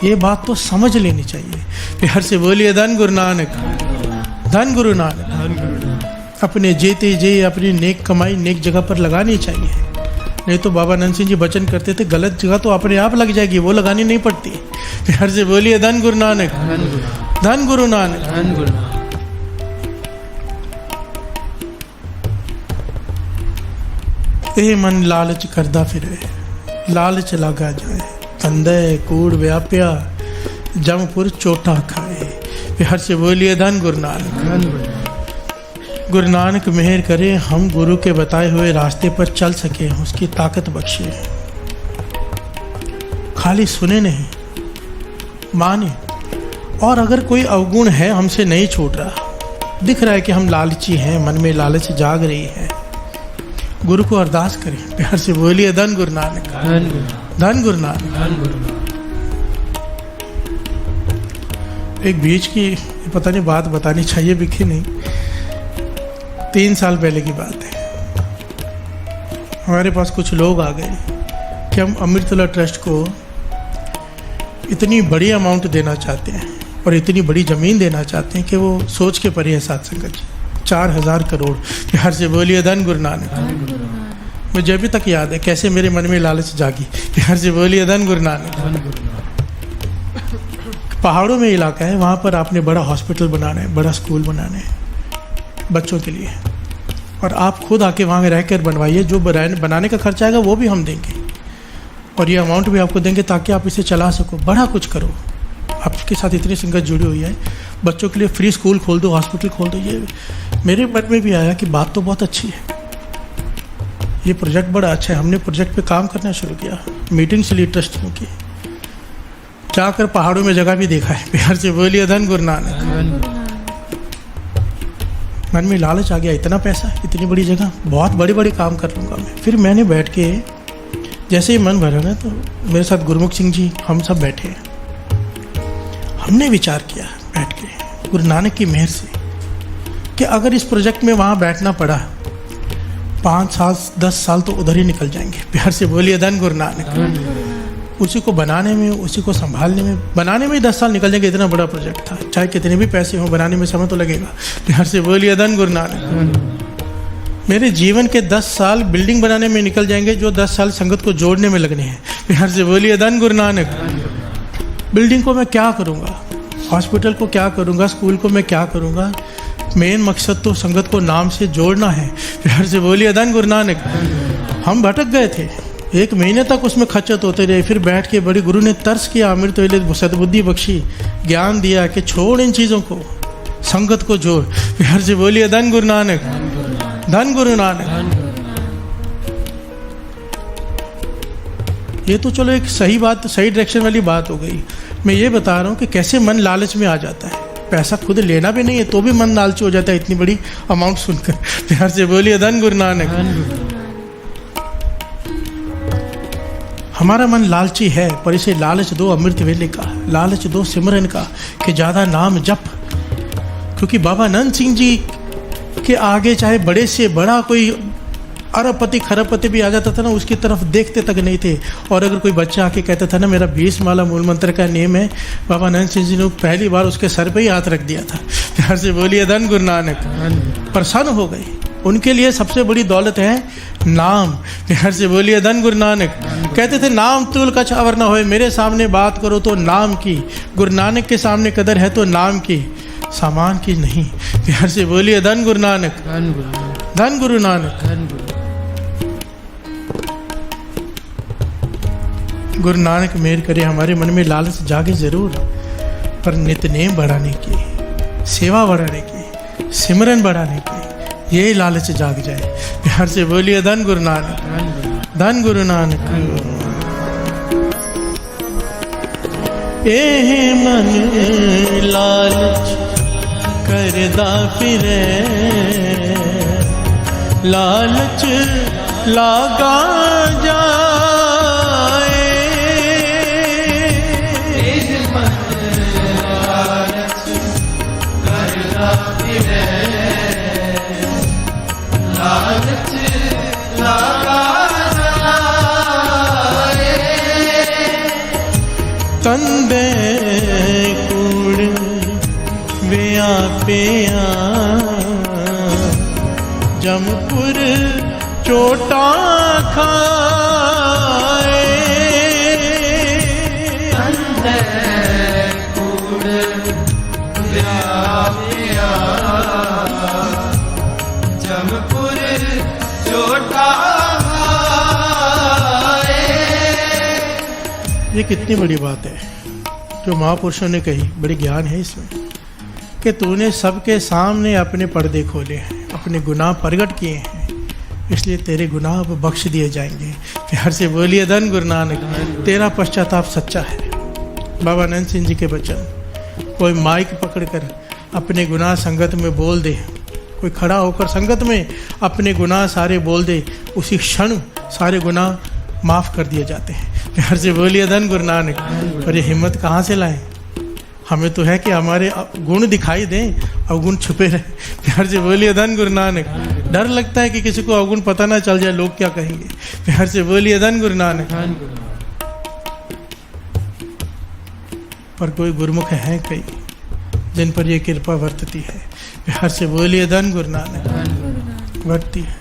ये बात तो समझ लेनी चाहिए। प्यार से बोलिए धन गुरु नानक। धन गुरु नानक। अपने जेते जे अपनी नेक कमाई नेक जगह पर लगानी चाहिए, नहीं तो बाबा नंद सिंह जी वचन करते थे गलत जगह तो अपने आप लग जाएगी, वो लगानी नहीं पड़ती। प्यार से बोलिए धन गुरु नानक। धन गुरु नानक। धन गुरु नानक। ए मन लालच करदा फिरे, लालच लगा जाए, कंदे कूड़ व्याप्या जमपुर चोटा खाए। प्यार से बोलिए धन गुरु नानक। गुरु नानक मेहर करे हम गुरु के बताए हुए रास्ते पर चल सके, उसकी ताकत बख्शे। खाली सुने नहीं, माने। और अगर कोई अवगुण है हमसे नहीं छूट रहा, दिख रहा है कि हम लालची हैं, मन में लालच जाग रही है, गुरु को अरदास करें। प्यार से बोलिए धन गुरु नानक। धन गुरु नानक। एक बीच की पता नहीं बात बतानी चाहिए भी कि नहीं, 3 साल पहले की बात है। हमारे पास कुछ लोग आ गए कि हम अमृततुल्ला ट्रस्ट को इतनी बड़ी अमाउंट देना चाहते हैं और इतनी बड़ी ज़मीन देना चाहते हैं कि वो सोच के परे है साथ संगत जी। 4,000 करोड़। बिहार से बोलिए धन गुरु नानक। मुझे अभी तक याद है कैसे मेरे मन में लालच जागी। बिहार से बोलिए धन गुरु नानक। पहाड़ों में इलाका है, वहाँ पर आपने बड़ा हॉस्पिटल बनाना है, बड़ा स्कूल बनाना है बच्चों के लिए, और आप खुद आके वहाँ रहकर बनवाइए। जो बनाने का खर्चा आएगा वो भी हम देंगे और ये अमाउंट भी आपको देंगे ताकि आप इसे चला सको। बड़ा कुछ करो। आपके साथ इतनी संगत जुड़ी हुई है, बच्चों के लिए फ्री स्कूल खोल दो, हॉस्पिटल खोल दो। ये मेरे मन में भी आया कि बात तो बहुत अच्छी है, ये प्रोजेक्ट बड़ा अच्छा है। हमने प्रोजेक्ट पे काम करना शुरू किया, मीटिंग चली ट्रस्टियों की, जाकर पहाड़ों में जगह भी देखा है। बिहार से बोलिए धन गुरु नानक। मन में लालच आ गया, इतना पैसा, इतनी बड़ी जगह, बहुत बड़े बड़े काम कर लूँगा मैं। फिर मैंने बैठ के जैसे ही मन भरा ना, तो मेरे साथ गुरमुख सिंह जी, हम सब बैठे, हमने विचार किया बैठ के गुरु नानक की मेहर से कि अगर इस प्रोजेक्ट में वहाँ बैठना पड़ा 5 साल 10 साल तो उधर ही निकल जाएंगे। बिहार से बोलिए धन गुरु नानक। उसी को बनाने में, उसी को संभालने में, बनाने में ही 10 साल निकल जाएंगे। इतना बड़ा प्रोजेक्ट था, चाहे कितने भी पैसे हों, बनाने में समय तो लगेगा। बिहार से बोलिए धन गुरु नानक। मेरे जीवन के 10 साल बिल्डिंग बनाने में निकल जाएंगे, जो 10 साल संगत को जोड़ने में लगने हैं। बिहार से बोलिए धन गुरु नानक। बिल्डिंग को मैं क्या करूँगा, हॉस्पिटल को क्या करूँगा, स्कूल को मैं क्या करूँगा, मेन मकसद तो संगत को नाम से जोड़ना है। बिहार से बोलिए धन गुरु नानक। हम भटक गए थे, 1 महीने तक उसमें खच्चत होते रहे। फिर बैठ के बड़ी गुरु ने तरस किया, अमृत वेले सद्बुद्धि बख्शी, ज्ञान दिया कि छोड़ इन चीज़ों को, संगत को जोड़। बिहार से बोलिए धन गुरु नानक। धन गुरु नानक। ये तो चलो एक सही बात, सही डायरेक्शन वाली बात हो गई। मैं ये बता रहा हूँ कि कैसे मन लालच में आ जाता है। पैसा खुद लेना भी नहीं है तो भी मन लालची हो जाता है इतनी बड़ी अमाउंट सुनकर। बिहार से बोलिए धन गुरु नानक। हमारा मन लालची है, पर इसे लालच दो अमृत वेले का, लालच दो सिमरन का, कि ज़्यादा नाम जप। क्योंकि बाबा नंद सिंह जी के आगे चाहे बड़े से बड़ा कोई अरबपति खरबपति भी आ जाता था ना, उसकी तरफ देखते तक नहीं थे। और अगर कोई बच्चा आके कहता था ना मेरा 20 माला मूल मंत्र का नेम है, बाबा नंद सिंह जी ने पहली बार उसके सर पे ही हाथ रख दिया था। प्यार से बोलिए धन गुरु नानक। प्रसन्न हो गए। उनके लिए सबसे बड़ी दौलत है नाम। प्यार से बोलिए धन गुरु नानक। कहते थे नाम तुल कछ अवर न होए, मेरे सामने बात करो तो नाम की, गुरु नानक के सामने कदर है तो नाम की, सामान की नहीं। प्यार से बोलिए धन गुरु नानक। धन गुरु नानक। गुरु नानक मेहर करे, हमारे मन में लालच जागे जरूर, पर नित्यनेम बढ़ाने की, सेवा बढ़ाने की, सिमरन बढ़ाने की, ये लालच जाग जाए। प्यार से बोलिए धन गुरु नानक। धन गुरु नानक। ए मन लालच करदा फिरे, लालच लागा जाए। लालच लगा जाए। तंदे कूड़ व्यापिया, जमपुर चोटा खाए। तंदे कूड़ व्यापिया, जमपुर चोटा खाए। ये कितनी बड़ी बात है जो महापुरुषों ने कही, बड़ी ज्ञान है इसमें, कि तूने सबके सामने अपने पर्दे खोले हैं, अपने गुनाह प्रगट किए हैं, इसलिए तेरे गुनाह अब बख्श दिए जाएंगे। प्यार से बोलिए धन गुरु नानक। तेरा पश्चाताप सच्चा है। बाबा नंद सिंह जी के वचन, कोई माइक पकड़कर अपने गुनाह संगत में बोल दे, कोई खड़ा होकर संगत में अपने गुनाह सारे बोल दे, उसी क्षण सारे गुनाह माफ़ कर दिए जाते हैं। प्यार से बोलिए धन गुरु नानक। पर ये हिम्मत कहाँ से लाएं? हमें तो है कि हमारे गुण दिखाई दें, अवगुण छुपे रहे। प्यार से बोलिए धन गुरु नानक। डर लगता है कि किसी को अवगुण पता ना चल जाए, लोग क्या कहेंगे। प्यार से बोलिए धन गुरु नानक। पर कोई गुरुमुख हैं कई जिन पर ये कृपा वर्तती है। बिहार से बोलिए धन गुरु नानक। वर्तती है।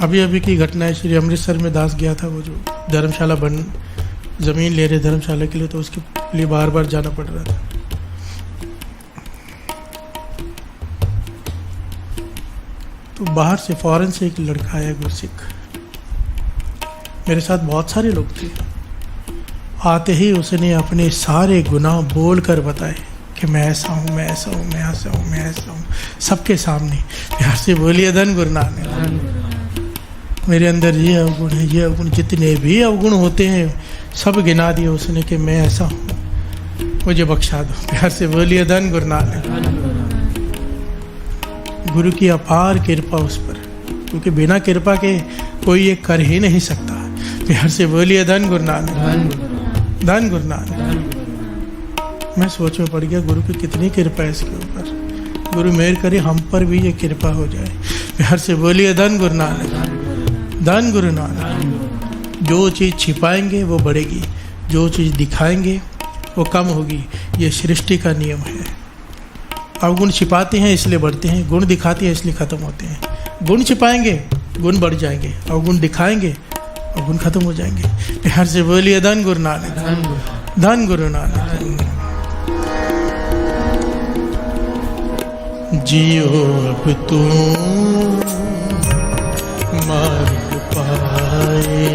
अभी अभी की घटना है, श्री अमृतसर में दास गया था, वो जो धर्मशाला बन जमीन ले रहे धर्मशाला के लिए, तो उसके लिए बार बार जाना पड़ रहा था। तो बाहर से फॉरेन से एक लड़का आया गुरसिख, मेरे साथ बहुत सारे लोग थे। आते ही उसने अपने सारे गुनाह बोल कर बताए कि मैं ऐसा हूँ, मैं ऐसा हूँ, मैं ऐसा हूँ, मैं ऐसा हूँ, सबके सामने। प्यार से बोलिए धन गुरु नानक। मेरे अंदर ये अवगुण है, ये अवगुण, जितने भी अवगुण होते हैं सब गिना दिए उसने कि मैं ऐसा हूँ, मुझे बख्शा दो। प्यार से बोलिए धन गुरु नानक। गुरु की अपार कृपा उस पर, क्योंकि बिना कृपा के कोई ये कर ही नहीं सकता। प्यार से बोलिए धन गुरु नानक। धन गुरु नानक। मैं सोच में पड़ गया गुरु की कितनी कृपा है इसके ऊपर। गुरु मेहर करे हम पर भी ये कृपा हो जाए। प्यार से बोलिए धन गुरु नानक। धन गुरु नानक। जो चीज़ छिपाएंगे वो बढ़ेगी, जो चीज़ दिखाएंगे वो कम होगी। ये सृष्टि का नियम है। अवगुण छिपाते हैं इसलिए बढ़ते हैं, गुण दिखाते हैं इसलिए खत्म होते हैं। गुण छिपाएंगे गुण बढ़ जाएंगे, अवगुण दिखाएंगे अवगुण खत्म हो जाएंगे। प्यार से बोलिए धन गुरु नानक। धन गुरु नानक। जियो अब तू मार्ग पाए,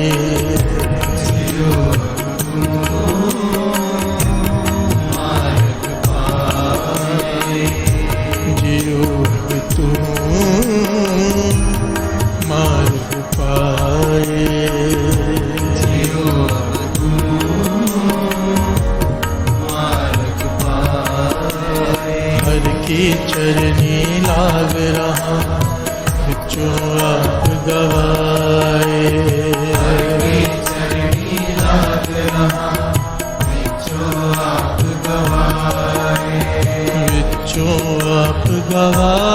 जियो मार्ग पाए, जियो अब तू मार्ग पाए, जियो अब तू मार्ग पाए। हर की चरनी लाग रहा जो आप गवाए, हर की चरनी लाग रहा जो आप गवाए, जो आप गवाए,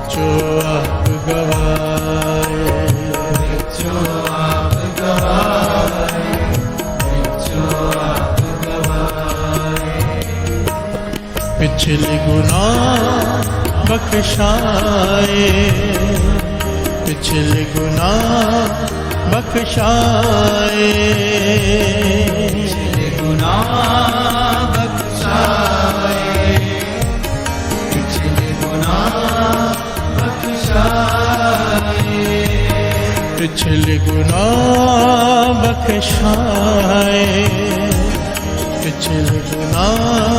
जो आप गवाए, जो आप गवाए, जो आप गवाए। पिछले गुनाह बख्शाए, पिछले गुनाह बख्शाए, पिछले गुनाह बख्शाए, पिछले गुनाह बख्शाए, पिछले गुनाह बख्शाए, पिछले गुनाह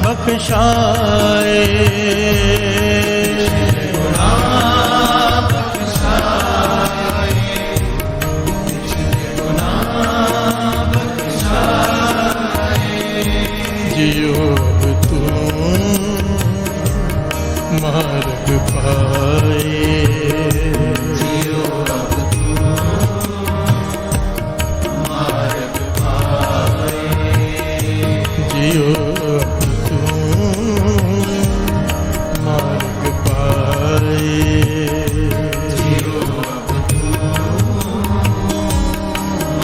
बख्शाए, गुनाह बख्शाए, पिछले गुनाह बख्शाए। जियो तू मार्ग पाए, जियो तू मार्ग पाए, जियो मार्ग पाए, जियो तू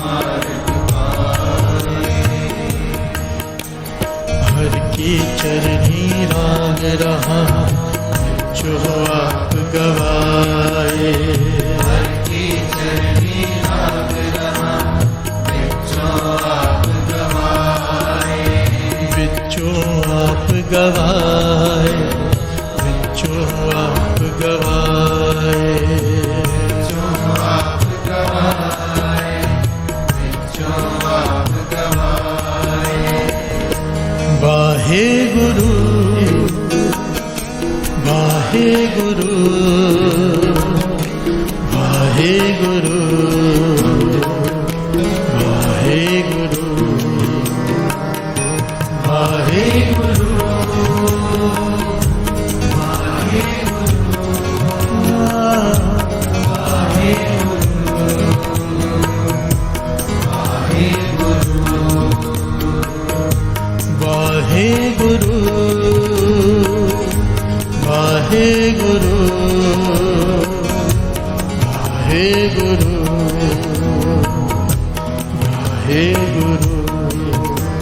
मार्ग पाए। हर की चरनी राग रहा जो आप गवाए, हर की चरनी राग रहा जो आप गवाए, बिचो आप गवाए, जो आप गवाए, जो आप गवाए, जो आप गवाए। वाहे गुरु, वाहे गुरु, वाहे गुरु, वाहे गुरु, वाहे गुरु, वाहे गुरु, वाहे वाहेगुरु वाहेगुरु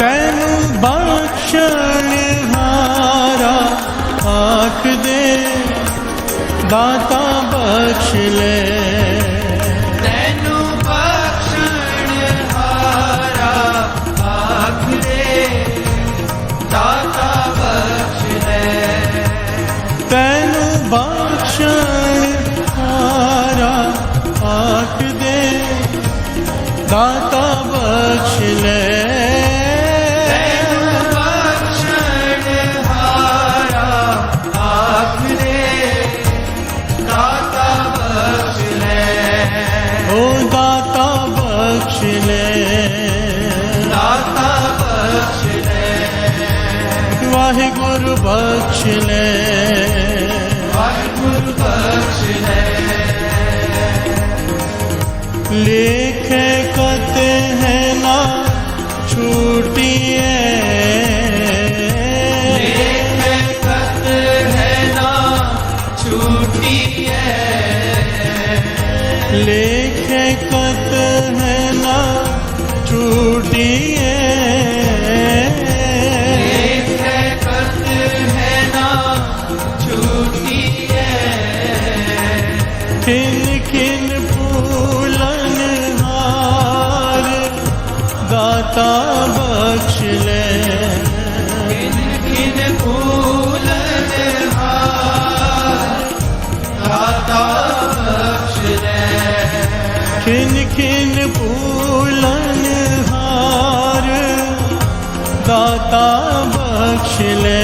तैनू बख्शण हारा आख दे दाता बख्श ले तैनू बख्शण हारा आख दे दाता बख्श ले तैनू बख्शण हारा आख दे दाता बख्श ले वाहिगुरु बख्श ले वाहिगुरु बख्श ले लेखे कते हैं ना छूटिए लेखे कते हैं ना छूटिए लेखे कते हैं ना छूटिए किन किन फूलन हार दाता बख्श ले किन किन फूलन हार दाता बख्श ले किन किन फूलन हार दाता बख्श ले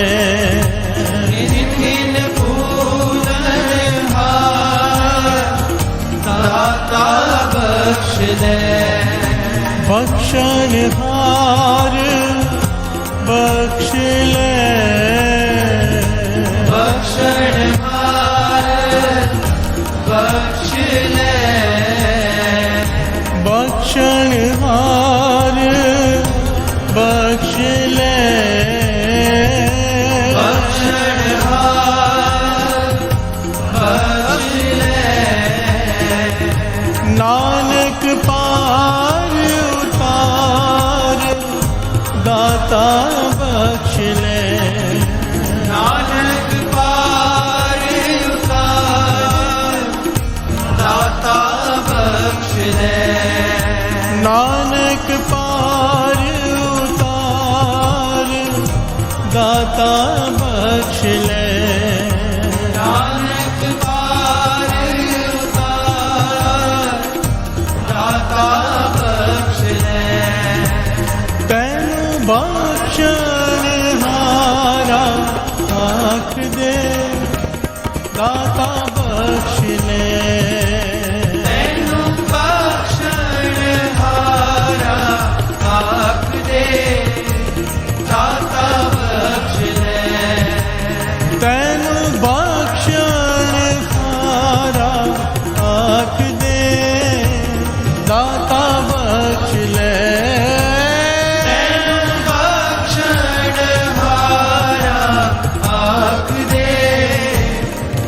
किन किन दाता बख्श ले बख्शन हार बख्श ले बख्शण हार बख्श ले बख्शन हार बख्श ले बख्शण हार बख्श ले नानक पार उतार दाता बख्श ले नानक पार दे दाता बख्श ले तैनू बख्शण हारा आख दे दाता बख्श ले तैनू बख्शण हारा आख दे दाता बख्श ले तैनू बख्शण हारा आख दे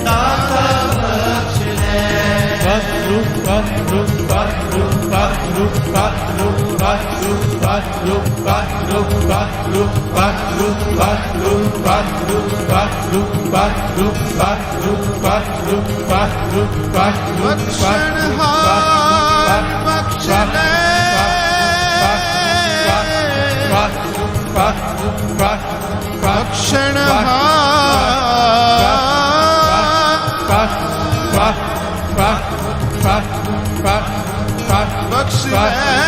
दाता बख्श ले Bakru, bakru, bakru, bakru, bakru, bakru, bakru, bakru, bakru, bakru, bakru, bakru, bakru, bakru, bakru, bakru, bakru, bakru, बख्शनहार बख्श ले बख्श ले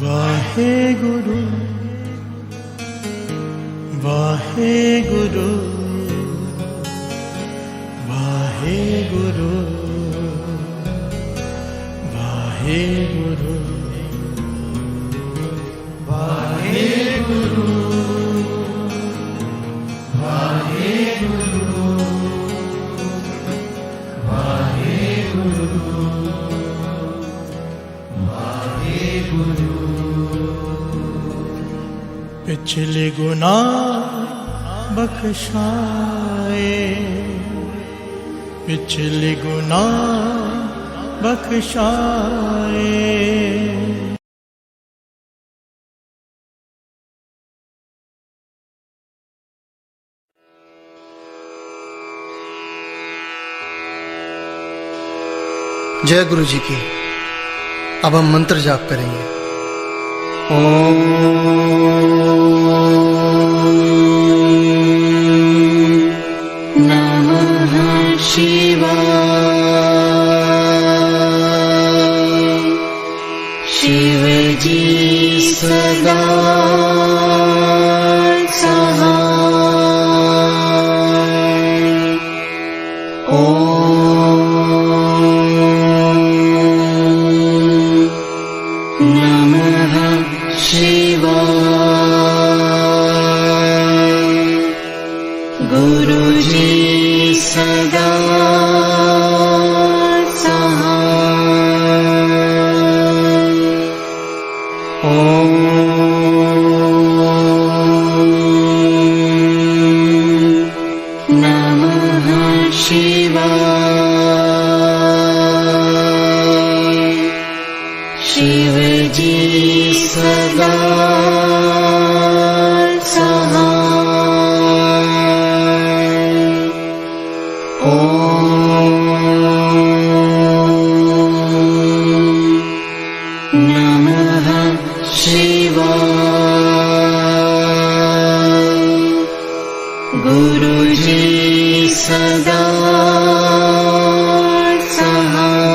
वाहे गुरु वाहे गुरु वाहे गुरु वाहे गुरु वाहे गुरु वाहे गुरु वाहे गुरु वाहे गुरु पिछले गुनाह बख्शाए पिछले गुनाह बख्शाए जय गुरु जी की। अब हम मंत्र जाप करेंगे। नमः शिवाय। शिवजी सदा सहाय। नमः शिवाय। गुरुजी सदा सहाय। नमः शिवाय। शिवजी जी सदा सहाय। ओम नमः शिवाय। गुरुजी सदा सहाय।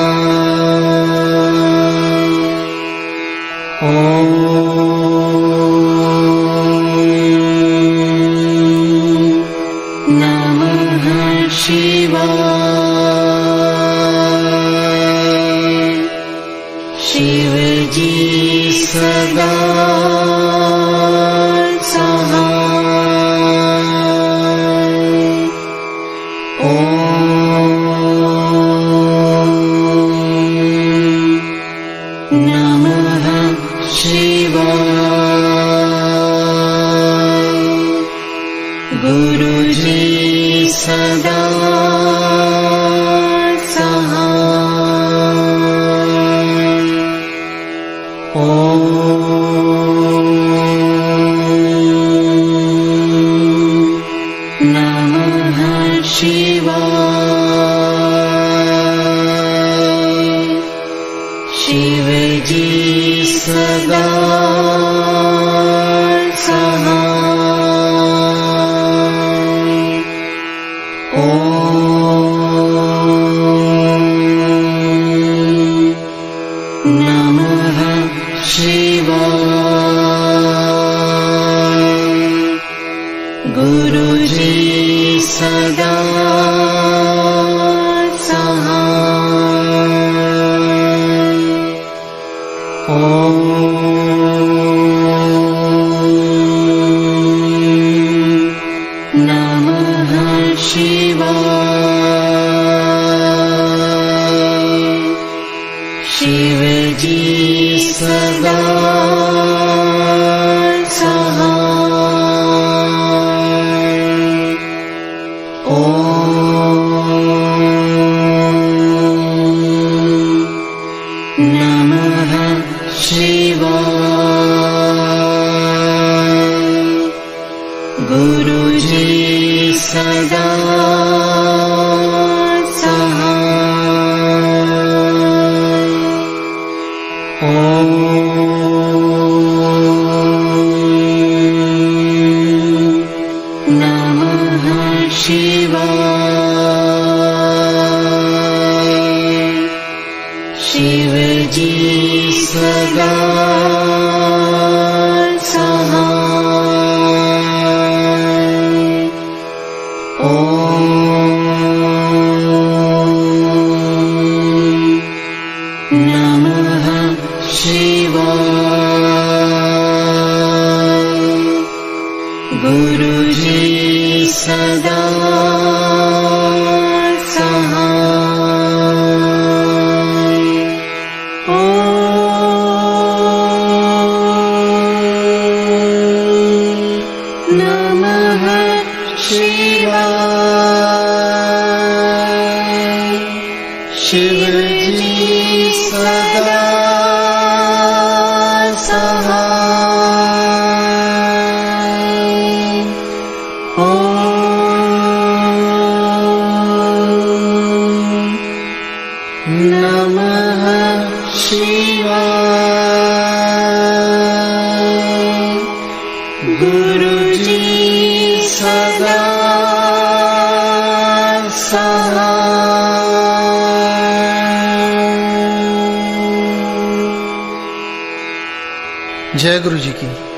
ओम नमः शिवाय। शिवजी सदा सहाय। ओम नमः शिवाय। गुरुजी सदा सहाय। ओम नमः शिवाय। शिवजी सदा सहाय। ओम नमः शिवाय। गुरुजी सदा सहाय। ओम नमः शिवाय। शिवजी सदा सहाय। ओम नमः शिवाय। गुरुजी सदा सहाय। ओम नमः शिवाय। शिवजी सदा सहाय। ओम नमः शिवाय। गुरुजी सदा सहाय। ओम नमः शिवाय। शिवजी सदा सहाय। ओम नमः शिवाय। गुरुजी सदा सहाय। जय गुरु जी की।